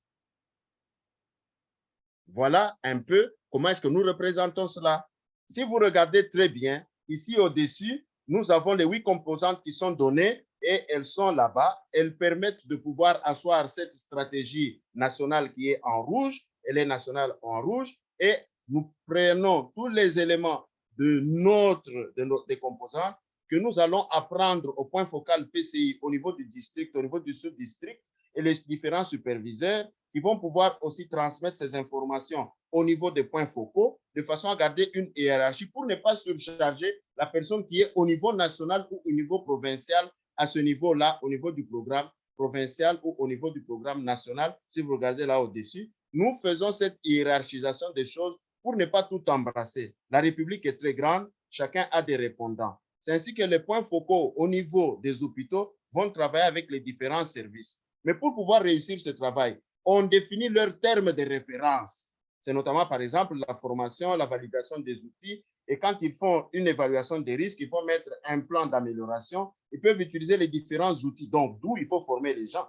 Voilà un peu comment est-ce que nous représentons cela. Si vous regardez très bien, ici au-dessus, nous avons les 8 composantes qui sont données et elles sont là-bas. Elles permettent de pouvoir asseoir cette stratégie nationale qui est en rouge. Elle est nationale en rouge et nous prenons tous les éléments des composantes que nous allons apprendre au point focal PCI au niveau du district, au niveau du sous-district et les différents superviseurs qui vont pouvoir aussi transmettre ces informations au niveau des points focaux de façon à garder une hiérarchie pour ne pas surcharger la personne qui est au niveau national ou au niveau provincial à ce niveau-là, au niveau du programme provincial ou au niveau du programme national. Si vous regardez là au-dessus, nous faisons cette hiérarchisation des choses pour ne pas tout embrasser. La République est très grande, chacun a des répondants. C'est ainsi que les points focaux au niveau des hôpitaux vont travailler avec les différents services. Mais pour pouvoir réussir ce travail, on définit leurs termes de référence. C'est notamment, par exemple, la formation, la validation des outils. Et quand ils font une évaluation des risques, ils vont mettre un plan d'amélioration. Ils peuvent utiliser les différents outils. Donc, d'où il faut former les gens.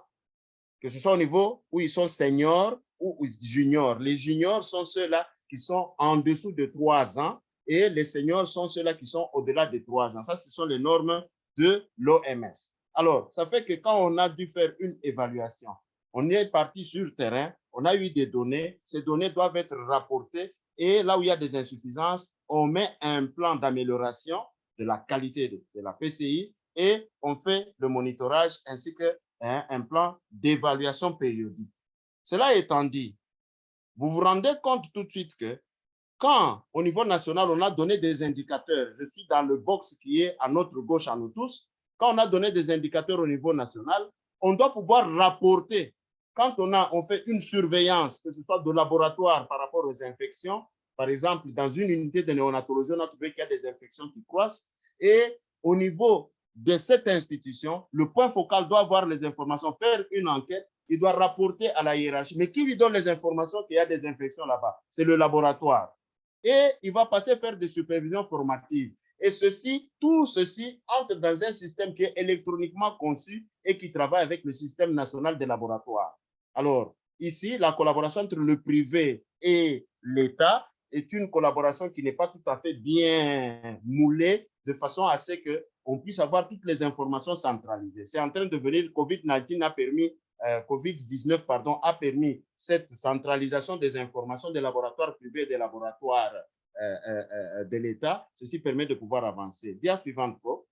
Que ce soit au niveau où ils sont seniors ou juniors. Les juniors sont ceux-là qui sont en dessous de 3 ans et les seniors sont ceux-là qui sont au-delà de 3 ans. Ça, ce sont les normes de l'OMS. Alors, ça fait que quand on a dû faire une évaluation, on est parti sur le terrain, on a eu des données, ces données doivent être rapportées et là où il y a des insuffisances, on met un plan d'amélioration de la qualité de la PCI et on fait le monitorage ainsi que un plan d'évaluation périodique. Cela étant dit, vous vous rendez compte tout de suite que quand, au niveau national, on a donné des indicateurs, je suis dans le box qui est à notre gauche, à nous tous, quand on a donné des indicateurs au niveau national, on doit pouvoir rapporter. Quand on fait une surveillance, que ce soit de laboratoire par rapport aux infections, par exemple, dans une unité de néonatologie, on a trouvé qu'il y a des infections qui croissent, et au niveau de cette institution, le point focal doit avoir les informations, faire une enquête, il doit rapporter à la hiérarchie. Mais qui lui donne les informations qu'il y a des infections là-bas? C'est le laboratoire. Et il va passer faire des supervisions formatives. Et tout ceci entre dans un système qui est électroniquement conçu et qui travaille avec le système national des laboratoires. Alors, ici, la collaboration entre le privé et l'État est une collaboration qui n'est pas tout à fait bien moulée de façon à ce qu'on puisse avoir toutes les informations centralisées. C'est en train de venir, COVID-19 a permis COVID-19 a permis cette centralisation des informations des laboratoires privés et des laboratoires de l'État. Ceci permet de pouvoir avancer. Dia suivante, Pro.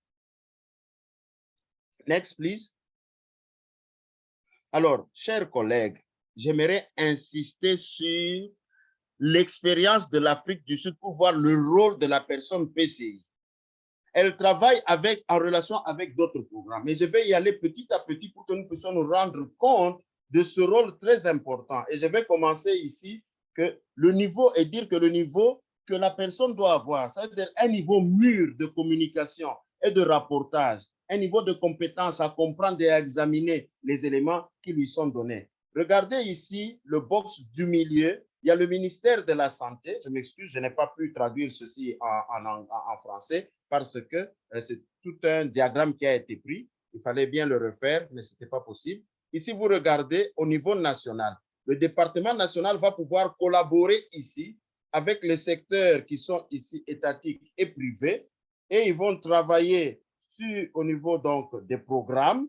Next, please. Alors, chers collègues, j'aimerais insister sur l'expérience de l'Afrique du Sud pour voir le rôle de la personne PCI. Elle travaille en relation avec d'autres programmes. Et je vais y aller petit à petit pour que nous puissions nous rendre compte de ce rôle très important. Et je vais commencer ici que le niveau et dire que le niveau que la personne doit avoir, c'est-à-dire un niveau mûr de communication et de rapportage, un niveau de compétence à comprendre et à examiner les éléments qui lui sont donnés. Regardez ici le box du milieu. Il y a le ministère de la Santé. Je m'excuse, je n'ai pas pu traduire ceci en français parce que c'est tout un diagramme qui a été pris. Il fallait bien le refaire, mais ce n'était pas possible. Ici, vous regardez au niveau national. Le département national va pouvoir collaborer ici avec les secteurs qui sont ici étatiques et privés et ils vont travailler au niveau donc des programmes.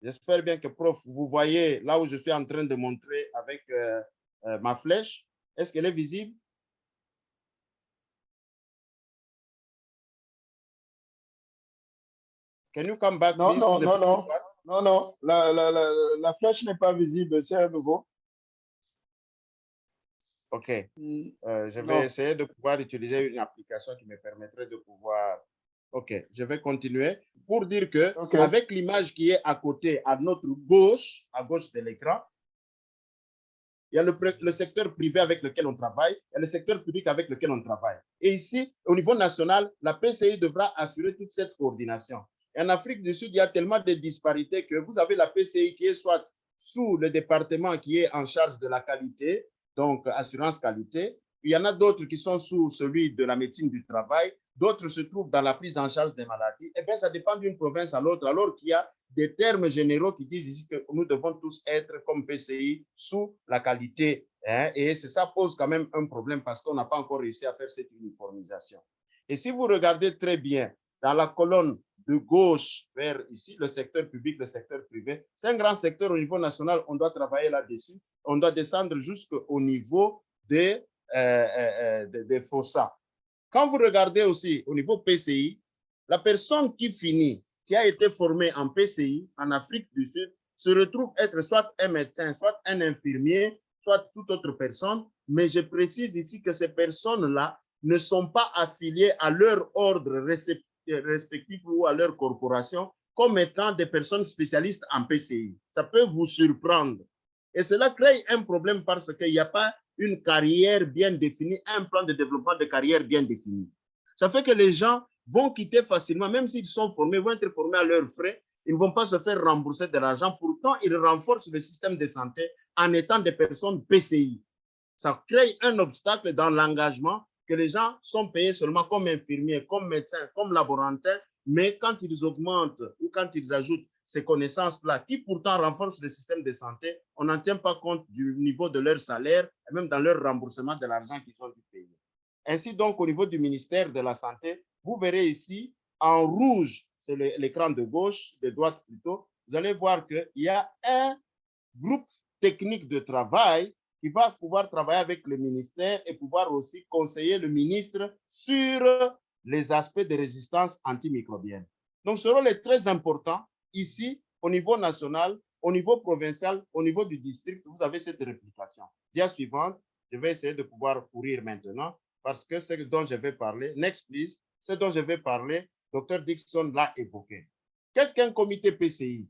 J'espère bien que, prof, vous voyez là où je suis en train de montrer avec ma flèche. Est-ce qu'elle est visible? Can you come back, Non, please? non, non, non. Non, non. La flèche n'est pas visible. C'est à nouveau. OK. Je vais essayer de pouvoir utiliser une application qui me permettrait de pouvoir... OK, je vais continuer pour dire que avec l'image qui est à côté, à notre gauche, à gauche de l'écran, il y a le secteur privé avec lequel on travaille, il y a le secteur public avec lequel on travaille. Et ici, au niveau national, la PCI devra assurer toute cette coordination. Et en Afrique du Sud, il y a tellement de disparités que vous avez la PCI qui est soit sous le département qui est en charge de la qualité, donc assurance qualité. Il y en a d'autres qui sont sous celui de la médecine du travail, d'autres se trouvent dans la prise en charge des maladies. Eh bien, ça dépend d'une province à l'autre, alors qu'il y a des termes généraux qui disent ici que nous devons tous être comme PCI sous la qualité. Hein, et ça pose quand même un problème parce qu'on n'a pas encore réussi à faire cette uniformisation. Et si vous regardez très bien dans la colonne de gauche vers ici, le secteur public, le secteur privé, c'est un grand secteur au niveau national, on doit travailler là-dessus. On doit descendre jusqu'au niveau des FOSSA. Quand vous regardez aussi au niveau PCI, la personne qui finit, qui a été formée en PCI en Afrique du Sud, se retrouve être soit un médecin, soit un infirmier, soit toute autre personne. Mais je précise ici que ces personnes-là ne sont pas affiliées à leur ordre respectif ou à leur corporation comme étant des personnes spécialistes en PCI. Ça peut vous surprendre. Et cela crée un problème parce qu'il n'y a pas une carrière bien définie, un plan de développement de carrière bien défini. Ça fait que les gens vont quitter facilement, même s'ils sont formés, vont être formés à leurs frais, ils ne vont pas se faire rembourser de l'argent. Pourtant, ils renforcent le système de santé en étant des personnes PCI. Ça crée un obstacle dans l'engagement que les gens sont payés seulement comme infirmiers, comme médecins, comme laborantins, mais quand ils augmentent ou quand ils ajoutent ces connaissances-là, qui pourtant renforcent le système de santé, on n'en tient pas compte du niveau de leur salaire et même dans leur remboursement de l'argent qu'ils ont dû payer. Ainsi donc, au niveau du ministère de la Santé, vous verrez ici, en rouge, c'est l'écran de gauche, de droite plutôt, vous allez voir qu'il y a un groupe technique de travail qui va pouvoir travailler avec le ministère et pouvoir aussi conseiller le ministre sur les aspects de résistance antimicrobienne. Donc, ce rôle est très important ici, au niveau national, au niveau provincial, au niveau du district, vous avez cette réplication. Dia suivante, je vais essayer de pouvoir courir maintenant parce que ce dont je vais parler, next please, ce dont je vais parler, Dr Dixon l'a évoqué. Qu'est-ce qu'un comité PCI?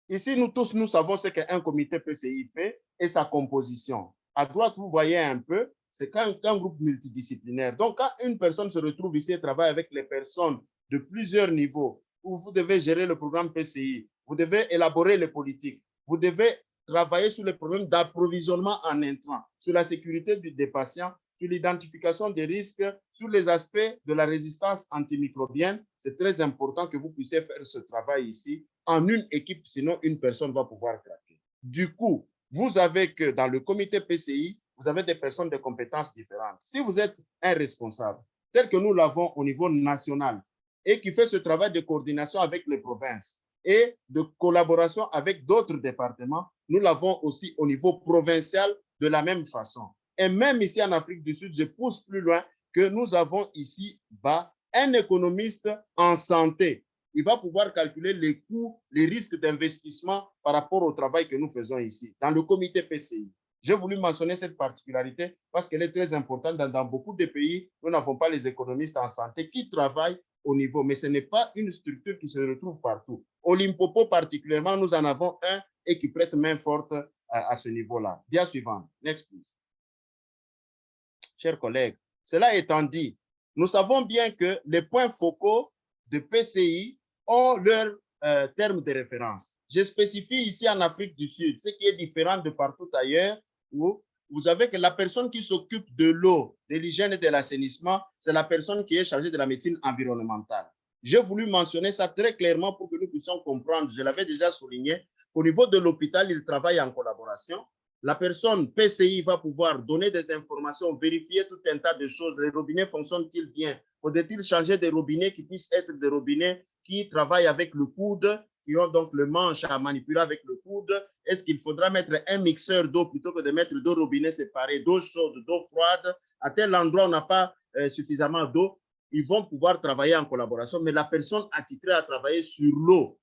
Ici, nous tous, nous savons ce qu'un comité PCI fait et sa composition. À droite, vous voyez un peu, c'est un groupe multidisciplinaire. Donc, quand une personne se retrouve ici et travaille avec les personnes de plusieurs niveaux, où vous devez gérer le programme PCI, vous devez élaborer les politiques, vous devez travailler sur les problèmes d'approvisionnement en intrants, sur la sécurité des patients, sur l'identification des risques, sur les aspects de la résistance antimicrobienne. C'est très important que vous puissiez faire ce travail ici en une équipe, sinon une personne va pouvoir craquer. Du coup, vous avez que dans le comité PCI, vous avez des personnes de compétences différentes. Si vous êtes un responsable, tel que nous l'avons au niveau national, et qui fait ce travail de coordination avec les provinces et de collaboration avec d'autres départements, nous l'avons aussi au niveau provincial de la même façon. Et même ici en Afrique du Sud, je pousse plus loin que nous avons ici bas un économiste en santé. Il va pouvoir calculer les coûts, les risques d'investissement par rapport au travail que nous faisons ici, dans le comité PCI. J'ai voulu mentionner cette particularité parce qu'elle est très importante. Dans beaucoup de pays, nous n'avons pas les économistes en santé qui travaillent au niveau, mais ce n'est pas une structure qui se retrouve partout. Au Limpopo particulièrement, nous en avons un et qui prête main forte à ce niveau-là. Dia suivante. Next, please. Chers collègues, cela étant dit, nous savons bien que les points focaux de PCI ont leurs termes de référence. Je spécifie ici en Afrique du Sud, ce qui est différent de partout ailleurs, où vous avez que la personne qui s'occupe de l'eau, de l'hygiène et de l'assainissement, c'est la personne qui est chargée de la médecine environnementale. J'ai voulu mentionner ça très clairement pour que nous puissions comprendre. Je l'avais déjà souligné. Au niveau de l'hôpital, ils travaillent en collaboration. La personne PCI va pouvoir donner des informations, vérifier tout un tas de choses. Les robinets fonctionnent-ils bien? Faudrait-il changer des robinets qui puissent être des robinets qui travaillent avec le coude, qui ont donc le manche à manipuler avec le coude? Est-ce qu'il faudra mettre un mixeur d'eau plutôt que de mettre deux robinets séparés, d'eau chaude, d'eau froide? À tel endroit, on n'a pas suffisamment d'eau. Ils vont pouvoir travailler en collaboration, mais la personne attitrée à travailler sur l'eau,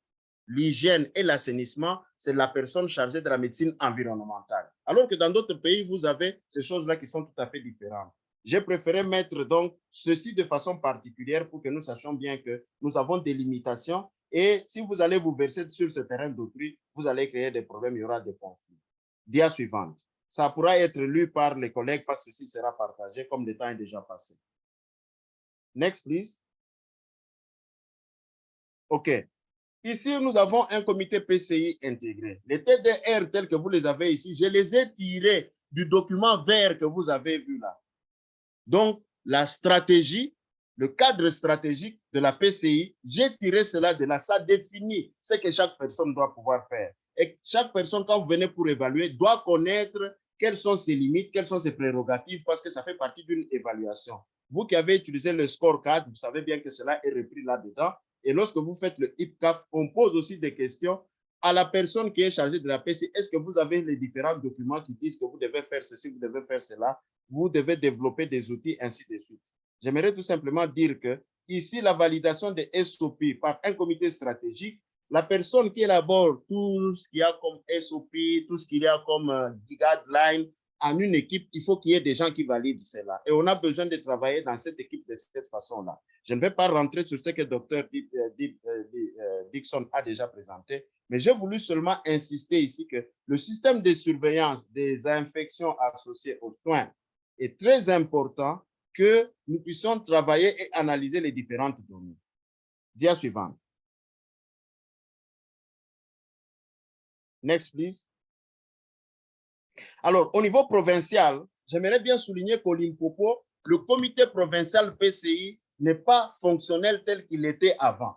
l'hygiène et l'assainissement, c'est la personne chargée de la médecine environnementale. Alors que dans d'autres pays, vous avez ces choses-là qui sont tout à fait différentes. J'ai préféré mettre donc ceci de façon particulière pour que nous sachions bien que nous avons des limitations et si vous allez vous verser sur ce terrain d'autrui, vous allez créer des problèmes, il y aura des conflits. Dia suivante. ça pourra être lu par les collègues parce que ceci sera partagé comme le temps est déjà passé. Next, please. OK. Ici, nous avons un comité PCI intégré. Les TDR tels que vous les avez ici, je les ai tirés du document vert que vous avez vu là. Donc, la stratégie, le cadre stratégique de la PCI, j'ai tiré cela de là. Ça définit ce que chaque personne doit pouvoir faire. Et chaque personne, quand vous venez pour évaluer, doit connaître quelles sont ses limites, quelles sont ses prérogatives, parce que ça fait partie d'une évaluation. Vous qui avez utilisé le scorecard, vous savez bien que cela est repris là-dedans. Et lorsque vous faites le IPCAF, on pose aussi des questions à la personne qui est chargée de la PCI. Est-ce que vous avez les différents documents qui disent que vous devez faire ceci, vous devez faire cela? Vous devez développer des outils, ainsi de suite. J'aimerais tout simplement dire que ici, la validation des SOP par un comité stratégique, la personne qui élabore tout ce qu'il y a comme SOP, tout ce qu'il y a comme guideline en une équipe, il faut qu'il y ait des gens qui valident cela. Et on a besoin de travailler dans cette équipe de cette façon-là. Je ne vais pas rentrer sur ce que Dr. Dixon a déjà présenté, mais j'ai voulu seulement insister ici que le système de surveillance des infections associées aux soins est très important que nous puissions travailler et analyser les différentes données. Dia suivante. Next, please. Alors, au niveau provincial, j'aimerais bien souligner qu'au Limpopo, le comité provincial PCI n'est pas fonctionnel tel qu'il était avant.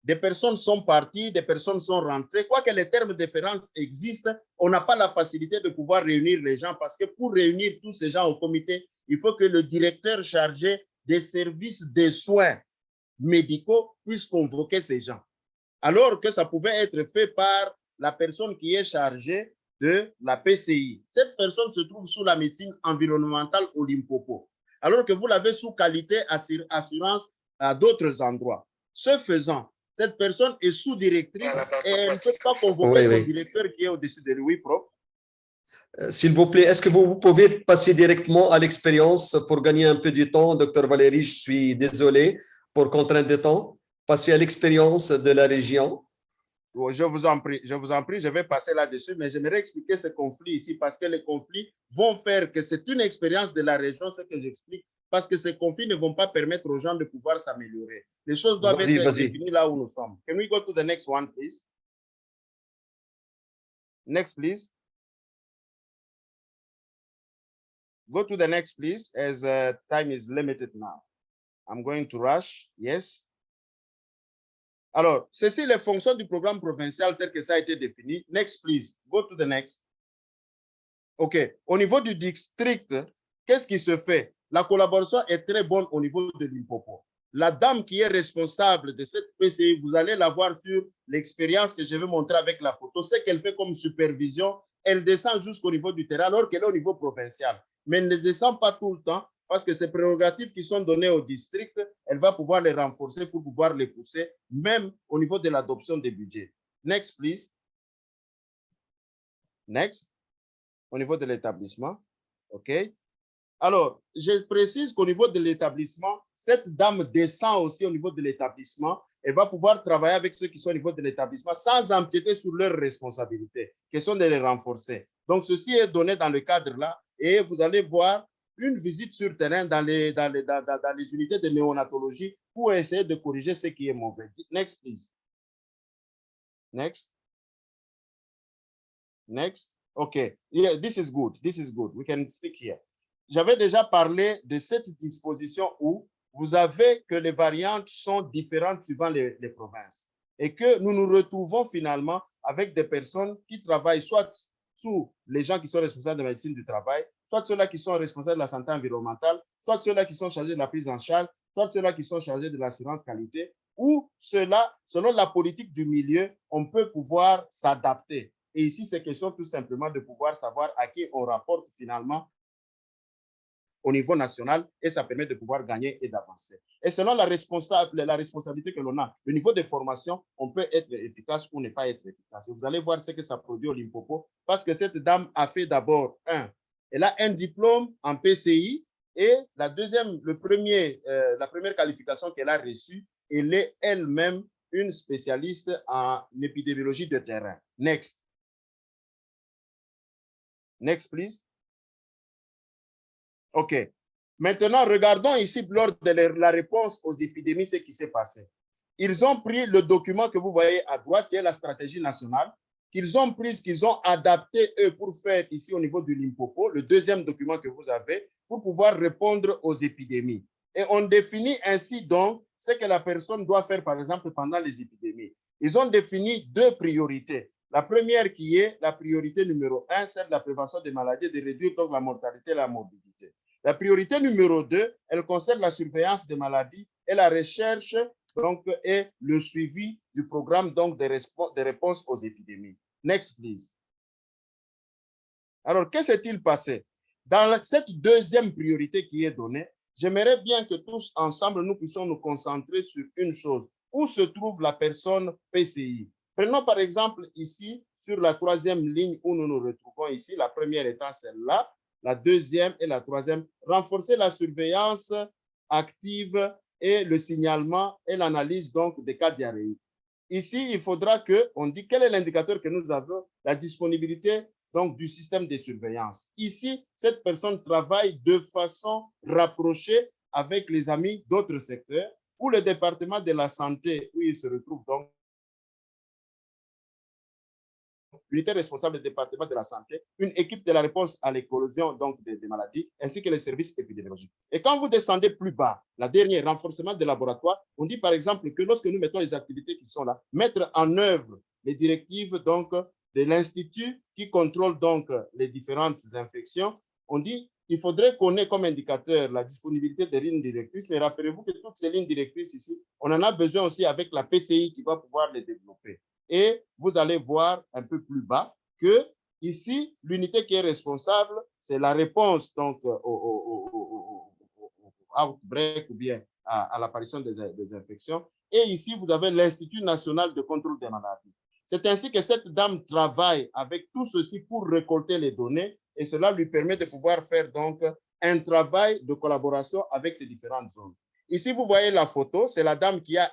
Des personnes sont parties, des personnes sont rentrées. Quoique les termes de référence existent, on n'a pas la facilité de pouvoir réunir les gens parce que pour réunir tous ces gens au comité, il faut que le directeur chargé des services de soins médicaux puisse convoquer ces gens. Alors que ça pouvait être fait par la personne qui est chargée de la PCI. Cette personne se trouve sous la médecine environnementale au Limpopo, alors que vous l'avez sous qualité assurance à d'autres endroits. Ce faisant, cette personne est sous-directrice et elle ne peut pas convoquer son directeur qui est au-dessus de lui, prof. S'il vous plaît, est-ce que vous pouvez passer directement à l'expérience pour gagner un peu de temps, Dr. Valérie, je suis désolé pour contrainte de temps. Passer à l'expérience de la région. Je vous en prie, je vais passer là-dessus, mais j'aimerais expliquer ce conflit ici parce que les conflits vont faire que c'est une expérience de la région, ce que j'explique, parce que ces conflits ne vont pas permettre aux gens de pouvoir s'améliorer. Les choses doivent être définies là où nous sommes. Can we go to the next one, please? Next, please. Go to the next, please, as time is limited now. I'm going to rush. Yes. Alors, ceci les fonctions du programme provincial tel que ça a été défini. Next, please. Go to the next. OK. Au niveau du district, qu'est-ce qui se fait? La collaboration est très bonne au niveau de Limpopo. La dame qui est responsable de cette PCI, vous allez la voir sur l'expérience que je vais montrer avec la photo. Ce qu'elle fait comme supervision, elle descend jusqu'au niveau du terrain alors qu'elle est au niveau provincial. Mais elle ne descend pas tout le temps parce que ces prérogatives qui sont données au district, elle va pouvoir les renforcer pour pouvoir les pousser, même au niveau de l'adoption des budgets. Next, please. Next. Au niveau de l'établissement. OK. Alors, je précise qu'au niveau de l'établissement, cette dame descend aussi au niveau de l'établissement. Elle va pouvoir travailler avec ceux qui sont au niveau de l'établissement sans empiéter sur leurs responsabilités. Question de les renforcer. Donc, ceci est donné dans le cadre là et vous allez voir une visite sur terrain dans les unités de néonatologie pour essayer de corriger ce qui est mauvais. Next, please. Next. Next. OK. Yeah, this is good. This is good. We can stick here. J'avais déjà parlé de cette disposition où vous avez que les variantes sont différentes suivant les provinces et que nous nous retrouvons finalement avec des personnes qui travaillent soit sous les gens qui sont responsables de la médecine du travail, soit ceux-là qui sont responsables de la santé environnementale, soit ceux-là qui sont chargés de la prise en charge, soit ceux-là qui sont chargés de l'assurance qualité, ou ceux-là, selon la politique du milieu, on peut pouvoir s'adapter. Et ici, c'est question tout simplement de pouvoir savoir à qui on rapporte finalement au niveau national et ça permet de pouvoir gagner et d'avancer. Et selon la responsabilité que l'on a, le niveau de formation, on peut être efficace ou ne pas être efficace. Et vous allez voir ce que ça produit au Limpopo parce que cette dame a fait d'abord elle a un diplôme en PCI et la première qualification qu'elle a reçue, elle est elle-même une spécialiste en épidémiologie de terrain. Next. Next, please. OK. Maintenant, regardons ici, lors de la réponse aux épidémies, ce qui s'est passé. Ils ont pris le document que vous voyez à droite, qui est la stratégie nationale, qu'ils ont pris, qu'ils ont adapté, eux, pour faire ici au niveau du Limpopo, le deuxième document que vous avez, pour pouvoir répondre aux épidémies. Et on définit ainsi donc ce que la personne doit faire, par exemple, pendant les épidémies. Ils ont défini deux priorités. La première qui est la priorité numéro 1, c'est la prévention des maladies, de réduire donc la mortalité et la morbidité. La priorité numéro 2, elle concerne la surveillance des maladies et la recherche donc, et le suivi du programme donc, de réponse aux épidémies. Next, please. Alors, qu'est-ce qui s'est-il passé? Dans cette deuxième priorité qui est donnée, j'aimerais bien que tous ensemble, nous puissions nous concentrer sur une chose. Où se trouve la personne PCI? Prenons par exemple ici, sur la troisième ligne où nous nous retrouvons ici, la première étant celle-là, la deuxième et la troisième, renforcer la surveillance active et le signalement et l'analyse donc des cas diarrhéiques. Ici, il faudra qu'on dise quel est l'indicateur que nous avons, la disponibilité donc, du système de surveillance. Ici, cette personne travaille de façon rapprochée avec les amis d'autres secteurs ou le département de la santé où il se retrouve donc l'unité responsable du département de la santé, une équipe de la réponse à l'éclosion des maladies, ainsi que les services épidémiologiques. Et quand vous descendez plus bas, la dernière, renforcement des laboratoires, on dit par exemple que lorsque nous mettons les activités qui sont là, mettre en œuvre les directives donc, de l'Institut qui contrôle donc les différentes infections, on dit qu'il faudrait qu'on ait comme indicateur la disponibilité des lignes directrices, mais rappelez-vous que toutes ces lignes directrices ici, on en a besoin aussi avec la PCI qui va pouvoir les développer. Et vous allez voir un peu plus bas que ici, l'unité qui est responsable, c'est la réponse donc, au outbreak ou bien à l'apparition des infections. Et ici, vous avez l'Institut national de contrôle des maladies. C'est ainsi que cette dame travaille avec tout ceci pour récolter les données et cela lui permet de pouvoir faire donc un travail de collaboration avec ces différentes zones. Ici, vous voyez la photo, c'est la dame qui a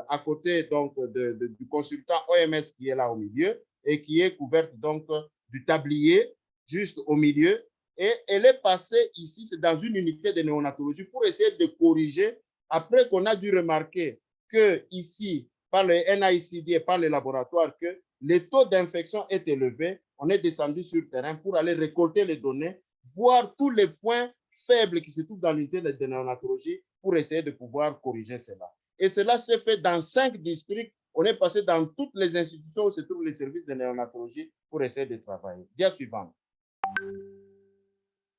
à côté donc, du consultant OMS qui est là au milieu et qui est couverte donc du tablier juste au milieu. Et elle est passée ici, c'est dans une unité de néonatologie pour essayer de corriger après qu'on a dû remarquer que ici, par le NICD et par les laboratoires, que les taux d'infection est élevé, on est descendu sur le terrain pour aller récolter les données, voir tous les points faibles qui se trouvent dans l'unité de néonatologie pour essayer de pouvoir corriger cela. Et cela s'est fait dans 5 districts. On est passé dans toutes les institutions où se trouvent les services de néonatologie pour essayer de travailler. Dia suivante.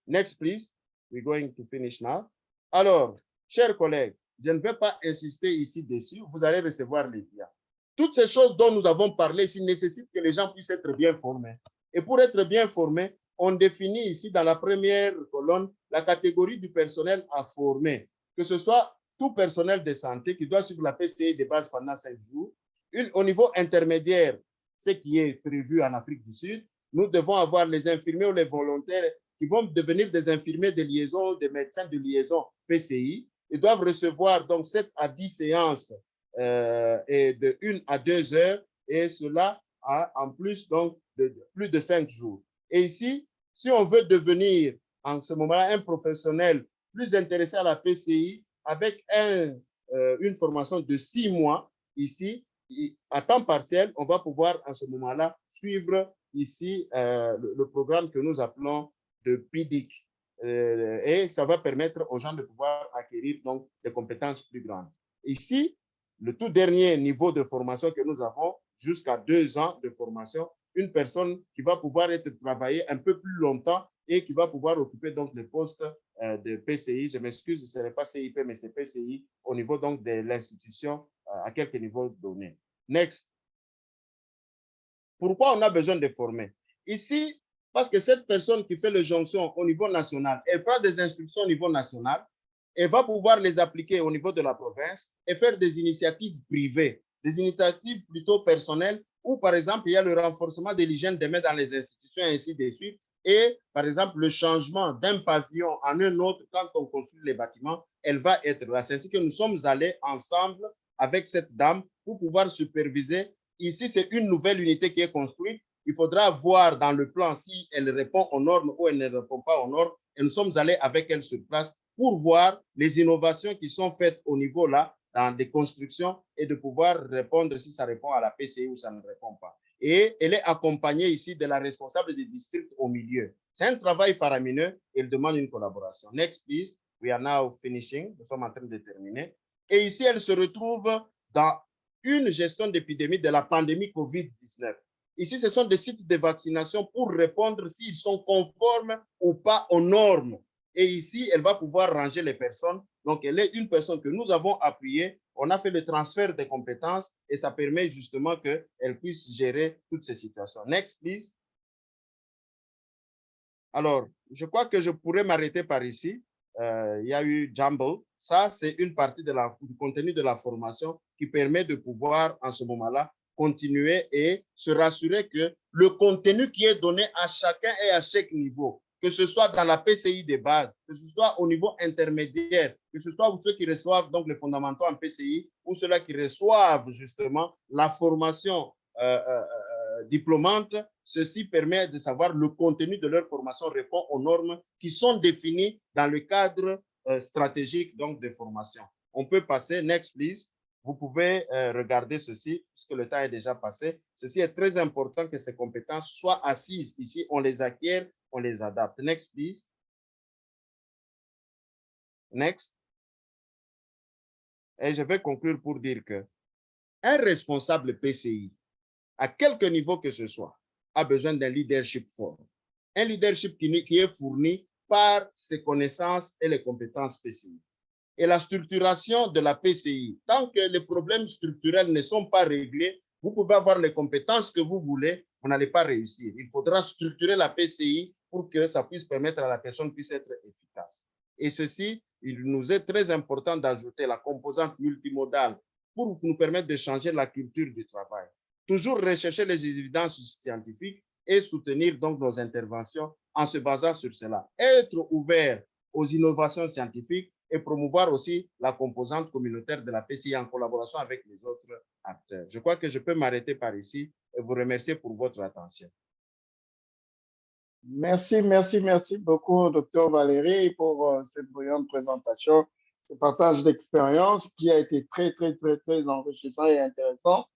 Next, please. We're going to finish now. Alors, chers collègues, je ne vais pas insister ici dessus. Vous allez recevoir les dias. Toutes ces choses dont nous avons parlé ici nécessitent que les gens puissent être bien formés. Et pour être bien formés, on définit ici dans la première colonne la catégorie du personnel à former, que ce soit tout personnel de santé qui doit suivre la PCI de base pendant 5 jours. Au niveau intermédiaire, ce qui est prévu en Afrique du Sud, nous devons avoir les infirmiers ou les volontaires qui vont devenir des infirmiers de liaison, des médecins de liaison PCI. Ils doivent recevoir donc 7 à 10 séances et de 1 à 2 heures, et cela en plus donc de plus de 5 jours. Et ici, si on veut devenir en ce moment-là un professionnel plus intéressé à la PCI, avec une formation de 6 mois ici, à temps partiel, on va pouvoir en ce moment-là suivre ici le programme que nous appelons de PIDIC. Et ça va permettre aux gens de pouvoir acquérir donc des compétences plus grandes. Ici, le tout dernier niveau de formation que nous avons, jusqu'à 2 ans de formation, une personne qui va pouvoir être travaillée un peu plus longtemps et qui va pouvoir occuper donc les postes de PCI. Je m'excuse, ce n'est pas CIP, mais c'est PCI au niveau donc de l'institution à quelques niveaux donnés. Next. Pourquoi on a besoin de former? Ici, parce que cette personne qui fait les jonctions au niveau national, elle prend des instructions au niveau national, elle va pouvoir les appliquer au niveau de la province et faire des initiatives privées, des initiatives plutôt personnelles, où par exemple, il y a le renforcement de l'hygiène des mains dans les institutions et ainsi de suite, et par exemple, le changement d'un pavillon en un autre quand on construit les bâtiments, elle va être là. C'est ainsi que nous sommes allés ensemble avec cette dame pour pouvoir superviser. Ici, c'est une nouvelle unité qui est construite. Il faudra voir dans le plan si elle répond aux normes ou elle ne répond pas aux normes et nous sommes allés avec elle sur place pour voir les innovations qui sont faites au niveau là, dans des constructions, et de pouvoir répondre si ça répond à la PCI ou ça ne répond pas. Et elle est accompagnée ici de la responsable du district au milieu. C'est un travail faramineux et il demande une collaboration. Next, please. We are now finishing. Nous sommes en train de terminer. Et ici, elle se retrouve dans une gestion d'épidémie de la pandémie COVID-19. Ici, ce sont des sites de vaccination pour répondre s'ils sont conformes ou pas aux normes. Et ici, elle va pouvoir ranger les personnes. Donc, elle est une personne que nous avons appuyée. On a fait le transfert des compétences et ça permet justement qu'elle puisse gérer toutes ces situations. Next, please. Alors, je crois que je pourrais m'arrêter par ici. Il y a eu Jumble. Ça, c'est une partie du contenu de la formation qui permet de pouvoir, en ce moment-là, continuer et se rassurer que le contenu qui est donné à chacun et à chaque niveau, que ce soit dans la PCI de base, que ce soit au niveau intermédiaire, que ce soit ceux qui reçoivent donc les fondamentaux en PCI ou ceux-là qui reçoivent justement la formation diplômante, ceci permet de savoir le contenu de leur formation répond aux normes qui sont définies dans le cadre stratégique donc de formation. On peut passer, next please. Vous pouvez regarder ceci, puisque le temps est déjà passé. Ceci est très important que ces compétences soient assises ici. On les acquiert, on les adapte. Next, please. Next. Et je vais conclure pour dire que un responsable PCI, à quelque niveau que ce soit, a besoin d'un leadership fort. Un leadership qui est fourni par ses connaissances et les compétences PCI. Et la structuration de la PCI, tant que les problèmes structurels ne sont pas réglés, vous pouvez avoir les compétences que vous voulez, vous n'allez pas réussir. Il faudra structurer la PCI pour que ça puisse permettre à la personne puisse être efficace. Et ceci, il nous est très important d'ajouter la composante multimodale pour nous permettre de changer la culture du travail. Toujours rechercher les évidences scientifiques et soutenir donc nos interventions en se basant sur cela. Être ouvert aux innovations scientifiques et promouvoir aussi la composante communautaire de la PCI en collaboration avec les autres acteurs. Je crois que je peux m'arrêter par ici et vous remercier pour votre attention. Merci, merci, merci beaucoup, Dr. Valérie, pour cette brillante présentation, ce partage d'expérience qui a été très, très, très, très enrichissant et intéressant.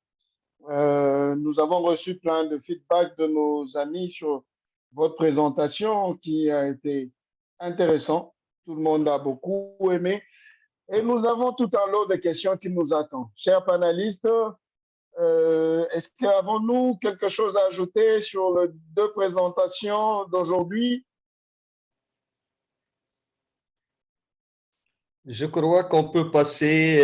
Nous avons reçu plein de feedback de nos amis sur votre présentation qui a été intéressant. Tout le monde a beaucoup aimé. Et nous avons tout un lot de questions qui nous attendent. Chers panélistes, est-ce qu'avons-nous quelque chose à ajouter sur les deux présentations d'aujourd'hui? Je crois qu'on peut passer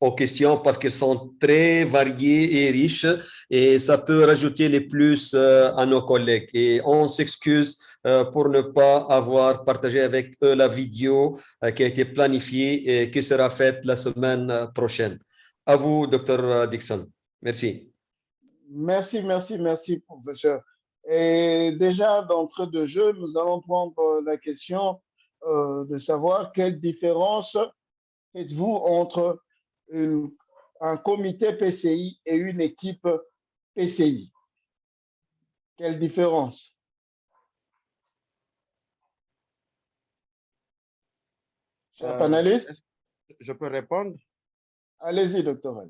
aux questions parce qu'elles sont très variées et riches et ça peut rajouter les plus à nos collègues. Et on s'excuse pour ne pas avoir partagé avec eux la vidéo qui a été planifiée et qui sera faite la semaine prochaine. À vous, Dr. Dixon. Merci. Merci, merci, merci, professeur. Et déjà, d'entrée de jeu, nous allons prendre la question de savoir quelle différence faites-vous entre un comité PCI et une équipe PCI? Quelle différence? Chers panélistes? Je peux répondre? Allez-y, docteur.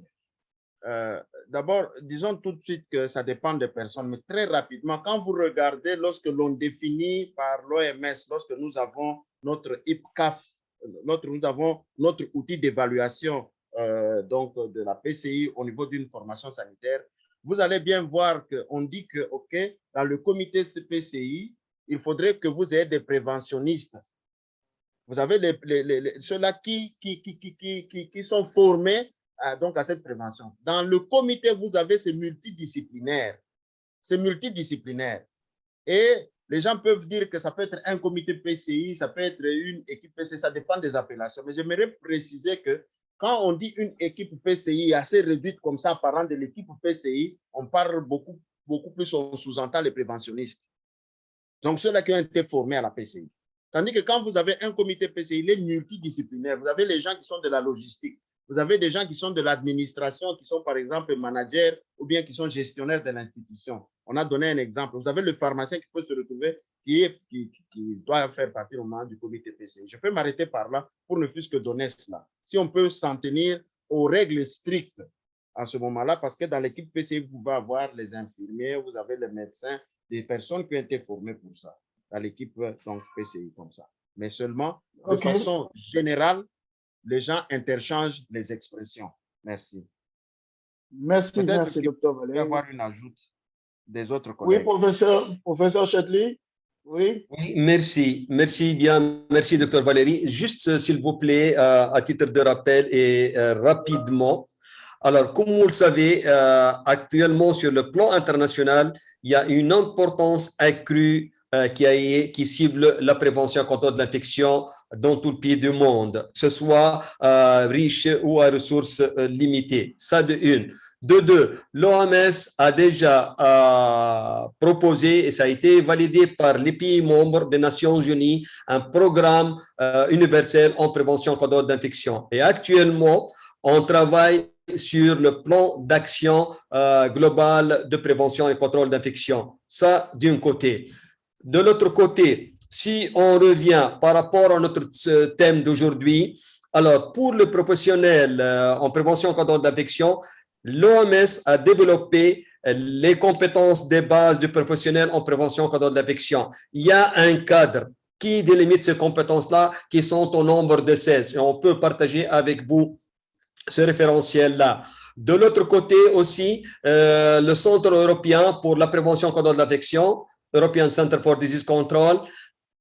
D'abord, disons tout de suite que ça dépend des personnes, mais très rapidement, quand vous regardez, lorsque l'on définit par l'OMS, lorsque nous avons notre IPCAF, nous avons notre outil d'évaluation donc de la PCI au niveau d'une formation sanitaire, vous allez bien voir qu'on dit que, OK, dans le comité PCI, il faudrait que vous ayez des préventionnistes. Vous avez ceux-là qui sont formés donc à cette prévention. Dans le comité, vous avez ces multidisciplinaires. C'est multidisciplinaire. Et les gens peuvent dire que ça peut être un comité PCI, ça peut être une équipe PCI, ça dépend des appellations. Mais j'aimerais préciser que quand on dit une équipe PCI assez réduite comme ça, parlant de l'équipe PCI, on parle beaucoup plus, on sous-entend les préventionnistes. Donc, ceux-là qui ont été formés à la PCI. Tandis que quand vous avez un comité PCI, il est multidisciplinaire. Vous avez les gens qui sont de la logistique. Vous avez des gens qui sont de l'administration, qui sont par exemple managers ou bien qui sont gestionnaires de l'institution. On a donné un exemple. Vous avez le pharmacien qui peut se retrouver qui doit faire partie au moment du comité PCI. Je peux m'arrêter par là pour ne fût-ce que donner cela. Si on peut s'en tenir aux règles strictes à ce moment-là, parce que dans l'équipe PCI, vous pouvez avoir les infirmiers, vous avez les médecins, des personnes qui ont été formées pour ça, dans l'équipe donc PCI comme ça. Mais seulement, de façon générale, les gens interchangent les expressions. Merci. Merci, merci, docteur Valéry. Il peut y avoir une ajoute des autres collègues. Oui, professeur Chedli. Oui. Oui, merci. Merci bien. Merci, docteur Valéry. Juste, s'il vous plaît, à titre de rappel et rapidement. Alors, comme vous le savez, actuellement, sur le plan international, il y a une importance accrue qui cible la prévention et contrôle de l'infection dans tout le pays du monde, que ce soit riche ou à ressources limitées. Ça de une. De deux, l'OMS a déjà proposé, et ça a été validé par les pays membres des Nations Unies, un programme universel en prévention et contrôle d'infection. Et actuellement, on travaille sur le plan d'action global de prévention et contrôle d'infection. Ça, d'un côté. De l'autre côté, si on revient par rapport à notre thème d'aujourd'hui, alors pour les professionnels en prévention et contrôle d'infection, l'OMS a développé les compétences des bases du professionnel en prévention et contrôle d'infection. Il y a un cadre qui délimite ces compétences-là qui sont au nombre de 16 et on peut partager avec vous ce référentiel-là. De l'autre côté aussi, le Centre européen pour la prévention et contrôle d'infection, European Center for Disease Control,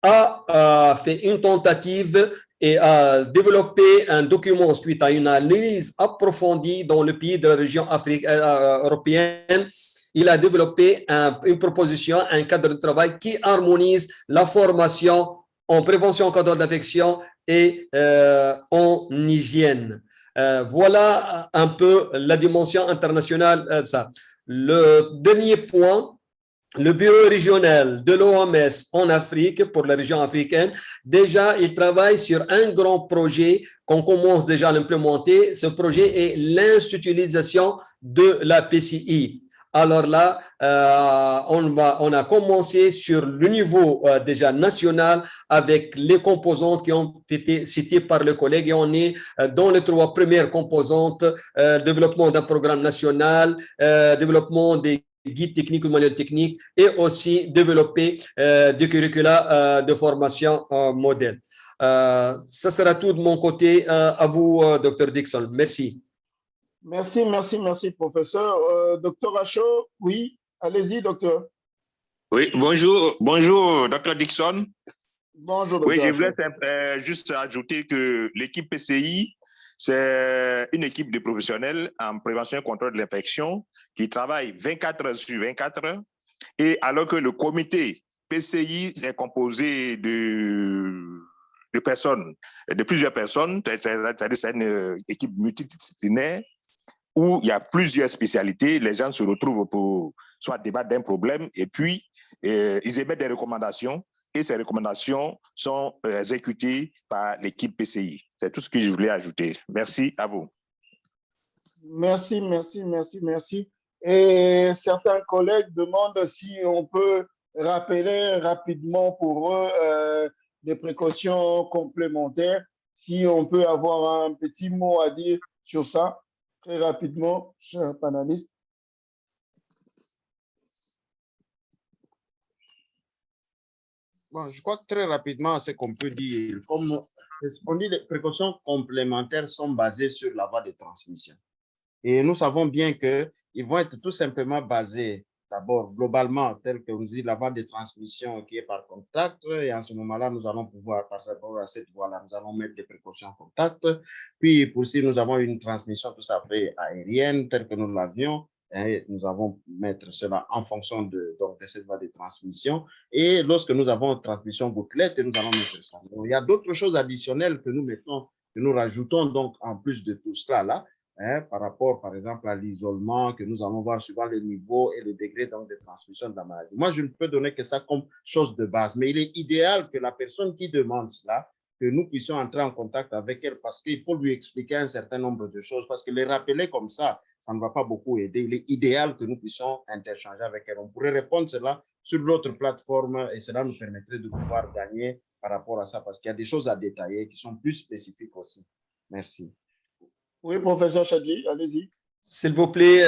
a fait une tentative et a développé un document suite à une analyse approfondie dans le pays de la région européenne. Il a développé une proposition, un cadre de travail qui harmonise la formation en prévention et contrôle d'infection et en hygiène. Voilà un peu la dimension internationale de ça. Le dernier point, le bureau régional de l'OMS en Afrique, pour la région africaine, déjà, il travaille sur un grand projet qu'on commence déjà à l'implémenter. Ce projet est l'institutionnalisation de la PCI. Alors là, on a commencé sur le niveau déjà national avec les composantes qui ont été citées par le collègue et on est dans les 3 premières composantes, développement d'un programme national, développement des guides techniques ou manuels techniques et aussi développer des curricula de formation modèle. Ça sera tout de mon côté. À vous, Dr. Dixon. Merci. Merci, professeur. Docteur Acho, oui, allez-y, docteur. Oui, bonjour, docteur Dixon. Bonjour, docteur. Oui, je voulais juste ajouter que l'équipe PCI, c'est une équipe de professionnels en prévention et contrôle de l'infection qui travaille 24 heures sur 24 heures. Et alors que le comité PCI est composé de personnes, de plusieurs personnes, c'est une équipe multidisciplinaire où il y a plusieurs spécialités, les gens se retrouvent pour soit débattre d'un problème et puis ils émettent des recommandations et ces recommandations sont exécutées par l'équipe PCI. C'est tout ce que je voulais ajouter. Merci à vous. Merci. Et certains collègues demandent si on peut rappeler rapidement pour eux des précautions complémentaires, si on peut avoir un petit mot à dire sur ça. Très rapidement, cher panéliste. Bon, je crois que très rapidement, ce qu'on peut dire, comme on dit, les précautions complémentaires sont basées sur la voie de transmission. Et nous savons bien qu'ils vont être tout simplement basés, d'abord, globalement, tel que vous dites, la voie de transmission qui est par contact. Et en ce moment-là, nous allons pouvoir, par rapport à cette voie-là, nous allons mettre des précautions en contact. Puis, pour si nous avons une transmission tout à fait aérienne, telle que nous l'avions, et nous allons mettre cela en fonction de cette voie de transmission. Et lorsque nous avons une transmission gouttelette, nous allons mettre ça. Donc, il y a d'autres choses additionnelles que nous mettons, que nous rajoutons donc en plus de tout cela là. Par rapport, par exemple, à l'isolement, que nous allons voir suivant le niveau et le degré donc, de transmission de la maladie. Moi, je ne peux donner que ça comme chose de base, mais il est idéal que la personne qui demande cela, que nous puissions entrer en contact avec elle parce qu'il faut lui expliquer un certain nombre de choses, parce que les rappeler comme ça, ça ne va pas beaucoup aider. Il est idéal que nous puissions interchanger avec elle. On pourrait répondre cela sur l'autre plateforme et cela nous permettrait de pouvoir gagner par rapport à ça parce qu'il y a des choses à détailler qui sont plus spécifiques aussi. Merci. Oui, professeur Chadli, allez-y. S'il vous plaît,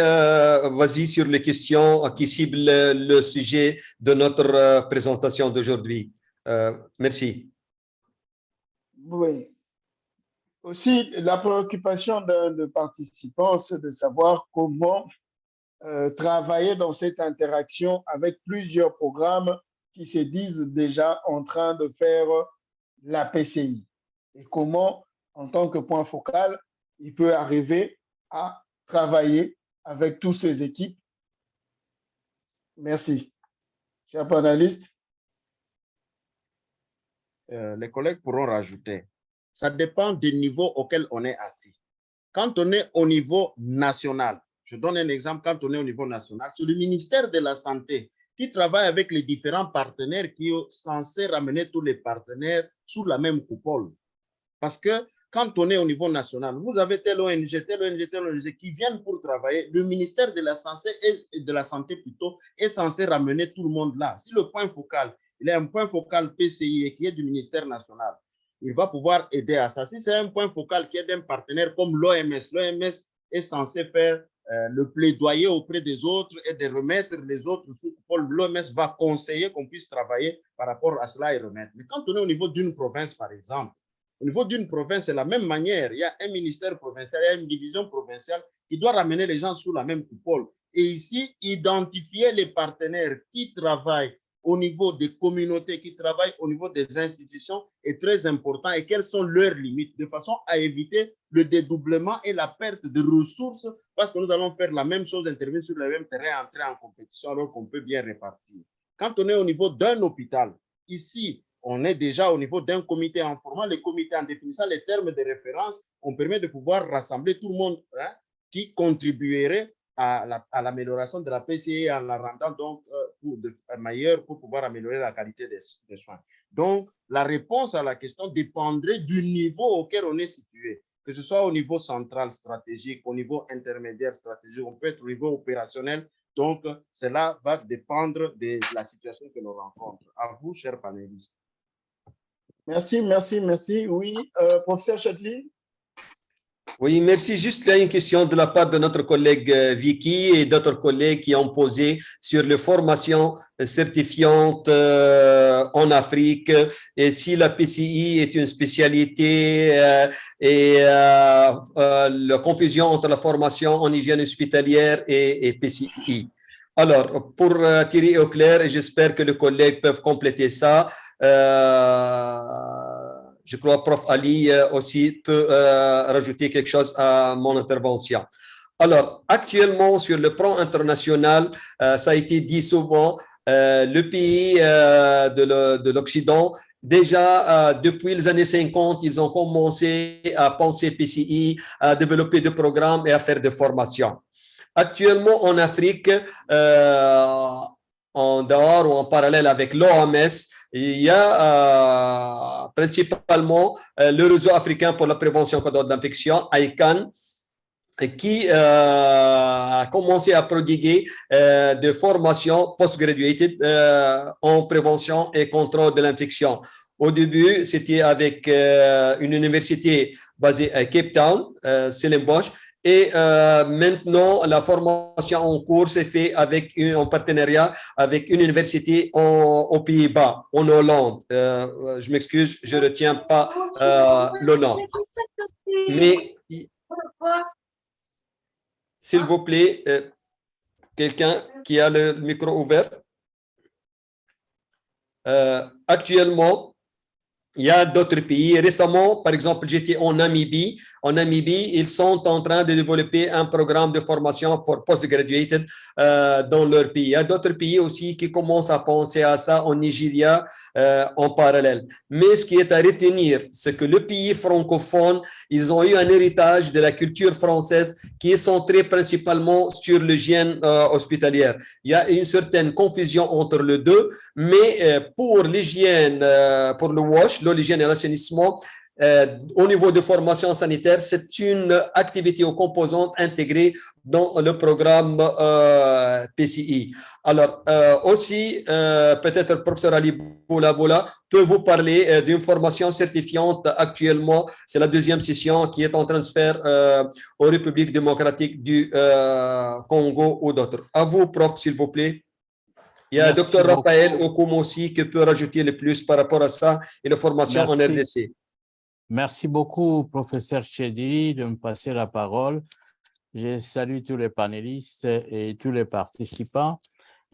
vas-y sur les questions qui ciblent le sujet de notre présentation d'aujourd'hui. Merci. Oui. Aussi, la préoccupation de participants, c'est de savoir comment travailler dans cette interaction avec plusieurs programmes qui se disent déjà en train de faire la PCI. Et comment, en tant que point focal, il peut arriver à travailler avec toutes ces équipes. Merci. Chers panélistes. Les collègues pourront rajouter. Ça dépend du niveau auquel on est assis. Quand on est au niveau national, je donne un exemple, quand on est au niveau national, c'est le ministère de la Santé qui travaille avec les différents partenaires qui sont censés ramener tous les partenaires sous la même coupole. Parce que quand on est au niveau national, vous avez telle ONG qui viennent pour travailler. Le ministère de la Santé plutôt, est censé ramener tout le monde là. Si le point focal, il est un point focal PCI et qui est du ministère national, il va pouvoir aider à ça. Si c'est un point focal qui est d'un partenaire comme l'OMS, l'OMS est censé faire le plaidoyer auprès des autres et de remettre les autres sous coupole. L'OMS va conseiller qu'on puisse travailler par rapport à cela et remettre. Mais quand on est au niveau d'une province, par exemple, au niveau d'une province, c'est la même manière. Il y a un ministère provincial, il y a une division provinciale qui doit ramener les gens sous la même coupole. Et ici, identifier les partenaires qui travaillent au niveau des communautés, qui travaillent au niveau des institutions est très important et quelles sont leurs limites, de façon à éviter le dédoublement et la perte de ressources parce que nous allons faire la même chose, intervenir sur le même terrain, entrer en compétition alors qu'on peut bien répartir. Quand on est au niveau d'un hôpital, ici, on est déjà au niveau d'un comité en formant les comités, en définissant les termes de référence, on permet de pouvoir rassembler tout le monde qui contribuerait à l'amélioration de la PCI en la rendant donc meilleure pour pouvoir améliorer la qualité des soins. Donc, la réponse à la question dépendrait du niveau auquel on est situé, que ce soit au niveau central stratégique, au niveau intermédiaire stratégique, on peut être au niveau opérationnel. Donc, cela va dépendre de la situation que l'on rencontre. À vous, chers panélistes. Merci, merci, merci. Oui, professeur Chadli. Oui, merci. Juste là, une question de la part de notre collègue Vicky et d'autres collègues qui ont posé sur les formations certifiantes en Afrique et si la PCI est une spécialité et la confusion entre la formation en hygiène hospitalière et PCI. Alors, pour tirer au clair, et j'espère que les collègues peuvent compléter ça, je crois que Prof Ali aussi peut rajouter quelque chose à mon intervention. Alors, actuellement, sur le plan international, ça a été dit souvent, le pays de l'Occident, déjà depuis les années 50, ils ont commencé à penser PCI, à développer des programmes et à faire des formations. Actuellement, en Afrique, en dehors ou en parallèle avec l'OMS, il y a principalement le réseau africain pour la prévention contre l'infection, ICANN, qui a commencé à prodiguer des formations postgraduated en prévention et contrôle de l'infection. Au début, c'était avec une université basée à Cape Town, Stellenbosch, et maintenant, la formation en cours s'est faite en partenariat avec une université aux Pays-Bas, en Hollande. Je m'excuse, je ne retiens pas le nom. Mais, s'il vous plaît, quelqu'un qui a le micro ouvert. Actuellement, il y a d'autres pays. Récemment, par exemple, j'étais en Namibie. En Namibie, ils sont en train de développer un programme de formation pour postgraduated dans leur pays. Il y a d'autres pays aussi qui commencent à penser à ça, en Nigeria, en parallèle. Mais ce qui est à retenir, c'est que le pays francophone, ils ont eu un héritage de la culture française qui est centré principalement sur l'hygiène hospitalière. Il y a une certaine confusion entre les deux, mais pour l'hygiène, pour le WASH, l'hygiène et l'assainissement, au niveau de formation sanitaire, c'est une activité ou composante intégrée dans le programme PCI. Alors, aussi, peut-être le professeur Ali Boula peut vous parler d'une formation certifiante actuellement. C'est la deuxième session qui est en train de se faire aux Républiques démocratiques du Congo ou d'autres. À vous, prof, s'il vous plaît. Il y a Merci Dr. beaucoup. Raphaël Okoum aussi qui peut rajouter le plus par rapport à ça et la formation en RDC. Merci beaucoup, professeur Chedli, de me passer la parole. Je salue tous les panélistes et tous les participants.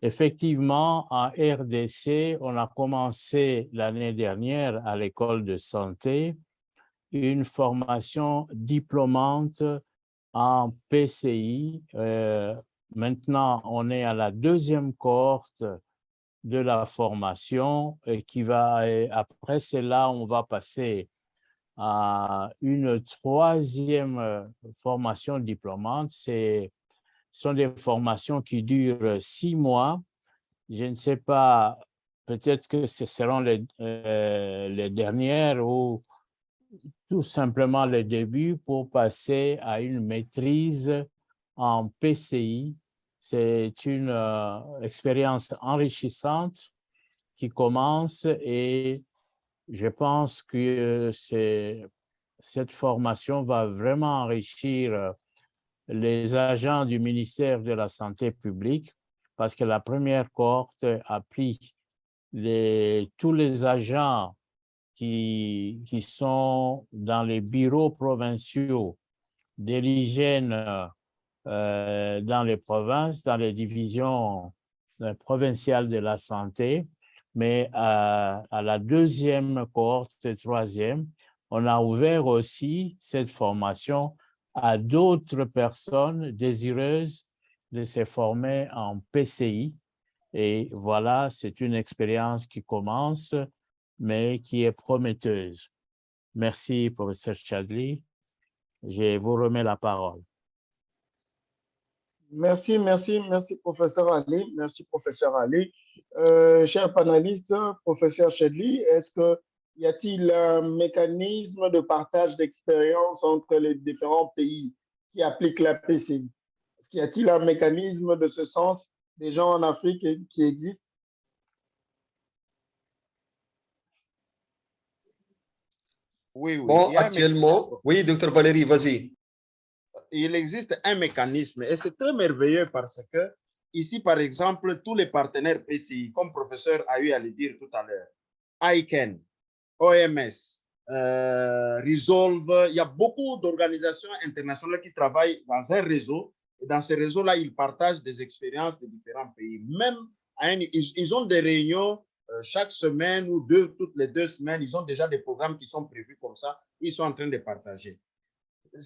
Effectivement, en RDC, on a commencé l'année dernière à l'école de santé une formation diplômante en PCI. Maintenant, on est à la deuxième cohorte de la formation et qui va, après cela, on va passer à une troisième formation diplômante. Ce sont des formations qui durent 6 mois. Je ne sais pas, peut-être que ce seront les dernières ou tout simplement le début pour passer à une maîtrise en PCI. C'est une expérience enrichissante qui commence et je pense que cette formation va vraiment enrichir les agents du ministère de la Santé publique parce que la première cohorte a pris tous les agents qui sont dans les bureaux provinciaux de l'hygiène dans les provinces, dans les divisions provinciales de la santé, mais à la deuxième cohorte, troisième, on a ouvert aussi cette formation à d'autres personnes désireuses de se former en PCI. Et voilà, c'est une expérience qui commence, mais qui est prometteuse. Merci, professeur Chadli. Je vous remets la parole. Merci, professeur Ali. Merci, professeur Ali. Chers panélistes, professeur Chedli, y a-t-il un mécanisme de partage d'expérience entre les différents pays qui appliquent la PCI? Y a-t-il un mécanisme de ce sens des gens en Afrique qui existe? Oui. Bon, actuellement, oui, docteur Valérie, vas-y. Il existe un mécanisme et c'est très merveilleux parce que ici, par exemple, tous les partenaires PCI, comme le professeur a eu à le dire tout à l'heure, ICANN, OMS, Resolve, il y a beaucoup d'organisations internationales qui travaillent dans un réseau et dans ce réseau-là, ils partagent des expériences de différents pays. Même, ils ont des réunions chaque semaine ou toutes les 2 semaines, ils ont déjà des programmes qui sont prévus comme ça, ils sont en train de partager.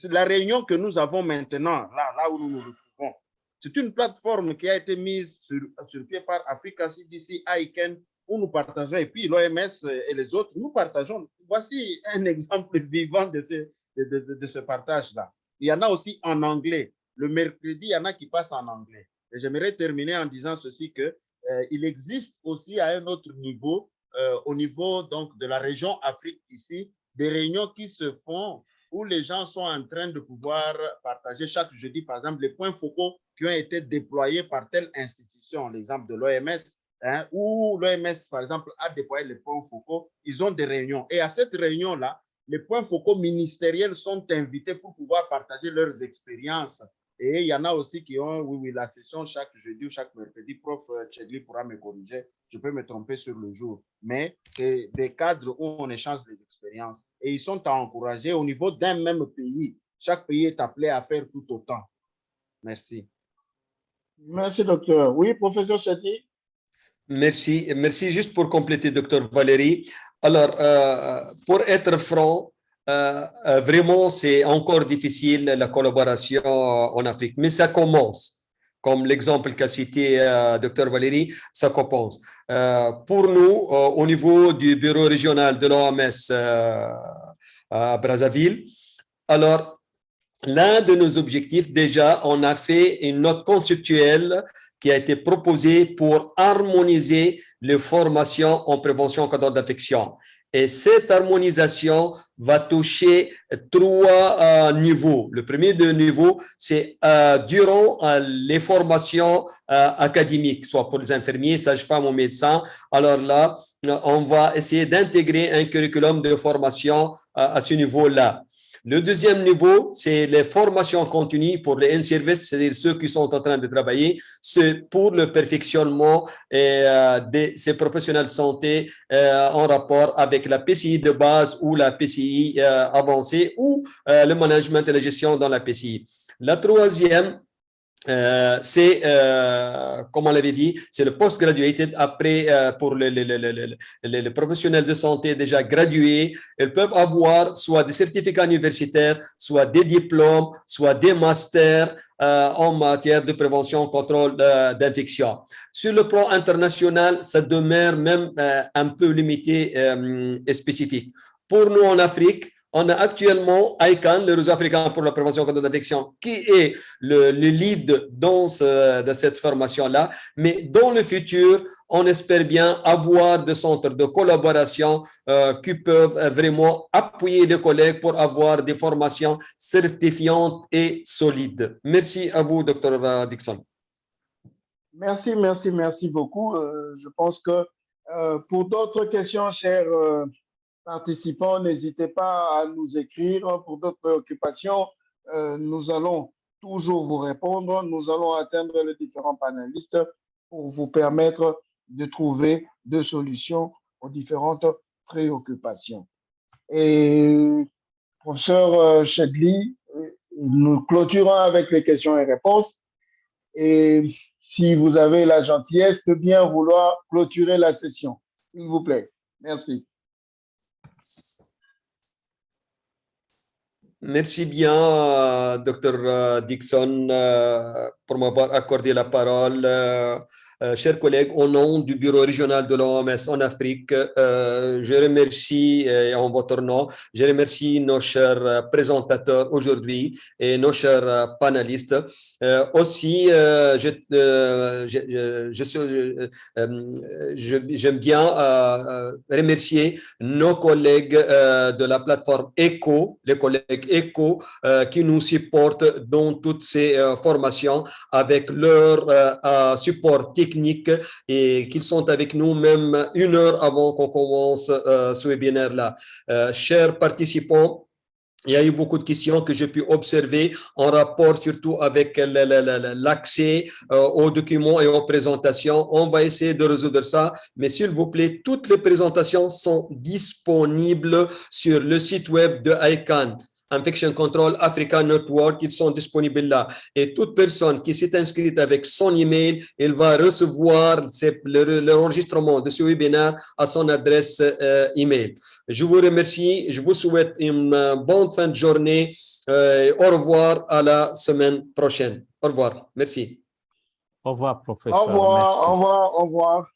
La réunion que nous avons maintenant, là où nous nous retrouvons, c'est une plateforme qui a été mise sur pied par Africa CDC, ICANN, où nous partageons, et puis l'OMS et les autres, nous partageons. Voici un exemple vivant de ce partage-là. Il y en a aussi en anglais. Le mercredi, il y en a qui passent en anglais. Et j'aimerais terminer en disant ceci, qu'il existe aussi à un autre niveau, au niveau donc, de la région Afrique ici, des réunions qui se font où les gens sont en train de pouvoir partager chaque jeudi, par exemple, les points focaux qui ont été déployés par telle institution, l'exemple de l'OMS, où l'OMS, par exemple, a déployé les points focaux, ils ont des réunions. Et à cette réunion-là, les points focaux ministériels sont invités pour pouvoir partager leurs expériences. Et il y en a aussi qui ont, la session chaque jeudi ou chaque mercredi. Prof. Chedli pourra me corriger, je peux me tromper sur le jour. Mais c'est des cadres où on échange les expériences. Et ils sont à encourager au niveau d'un même pays. Chaque pays est appelé à faire tout autant. Merci. Merci, docteur. Oui, professeur Chedli. Merci. Juste pour compléter, docteur Valérie. Alors, pour être franc, vraiment, c'est encore difficile la collaboration en Afrique, mais ça commence. Comme l'exemple qu'a cité docteur Valérie, ça commence. Pour nous, au niveau du bureau régional de l'OMS à Brazzaville, alors, l'un de nos objectifs, déjà, on a fait une note conceptuelle qui a été proposée pour harmoniser les formations en prévention contre l'infection. Et cette harmonisation va toucher 3 niveaux. Le premier niveau, c'est durant les formations académiques, soit pour les infirmiers, sages-femmes ou médecins. Alors là, on va essayer d'intégrer un curriculum de formation à ce niveau-là. Le deuxième niveau, c'est les formations continues pour les in-service, c'est-à-dire ceux qui sont en train de travailler, c'est pour le perfectionnement de ces professionnels de santé en rapport avec la PCI de base ou la PCI avancée ou le management et la gestion dans la PCI. La troisième, c'est, comme on l'avait dit, c'est le postgraduated. Après, pour les professionnels de santé déjà gradués, ils peuvent avoir soit des certificats universitaires, soit des diplômes, soit des masters en matière de prévention, contrôle d'infection. Sur le plan international, ça demeure même un peu limité et spécifique. Pour nous en Afrique, on a actuellement ICANN, le réseau africain pour la prévention contre l'infection, qui est le lead dans cette formation-là. Mais dans le futur, on espère bien avoir des centres de collaboration qui peuvent vraiment appuyer les collègues pour avoir des formations certifiantes et solides. Merci à vous, Dr. Dickson. Merci beaucoup. Je pense que pour d'autres questions, chers participants, n'hésitez pas à nous écrire. Pour d'autres préoccupations, nous allons toujours vous répondre. Nous allons atteindre les différents panélistes pour vous permettre de trouver des solutions aux différentes préoccupations. Et professeur Chedli, nous clôturons avec les questions et réponses. Et si vous avez la gentillesse de bien vouloir clôturer la session, s'il vous plaît. Merci. Merci bien, Dr. Dickson, pour m'avoir accordé la parole. Chers collègues, au nom du bureau régional de l'OMS en Afrique, je remercie, en votre nom, je remercie nos chers présentateurs aujourd'hui et nos chers panélistes. Aussi, j'aime bien remercier nos collègues de la plateforme ECHO, les collègues ECHO qui nous supportent dans toutes ces formations avec leur support technique et qu'ils sont avec nous même 1 heure avant qu'on commence ce webinaire-là. Chers participants, il y a eu beaucoup de questions que j'ai pu observer en rapport surtout avec l'accès aux documents et aux présentations. On va essayer de résoudre ça, mais s'il vous plaît, toutes les présentations sont disponibles sur le site web de ICANN. Infection Control Africa Network, ils sont disponibles là. Et toute personne qui s'est inscrite avec son email, elle va recevoir l'enregistrement de ce webinaire à son adresse email. Je vous remercie, je vous souhaite une bonne fin de journée. Au revoir, à la semaine prochaine. Au revoir, merci. Au revoir, professeur. Au revoir, Merci. au revoir, au revoir.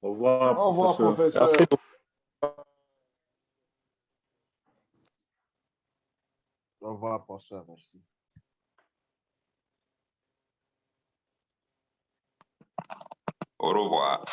Au revoir, Au revoir, professeur. Merci. Au revoir, professeur. Merci. Au revoir.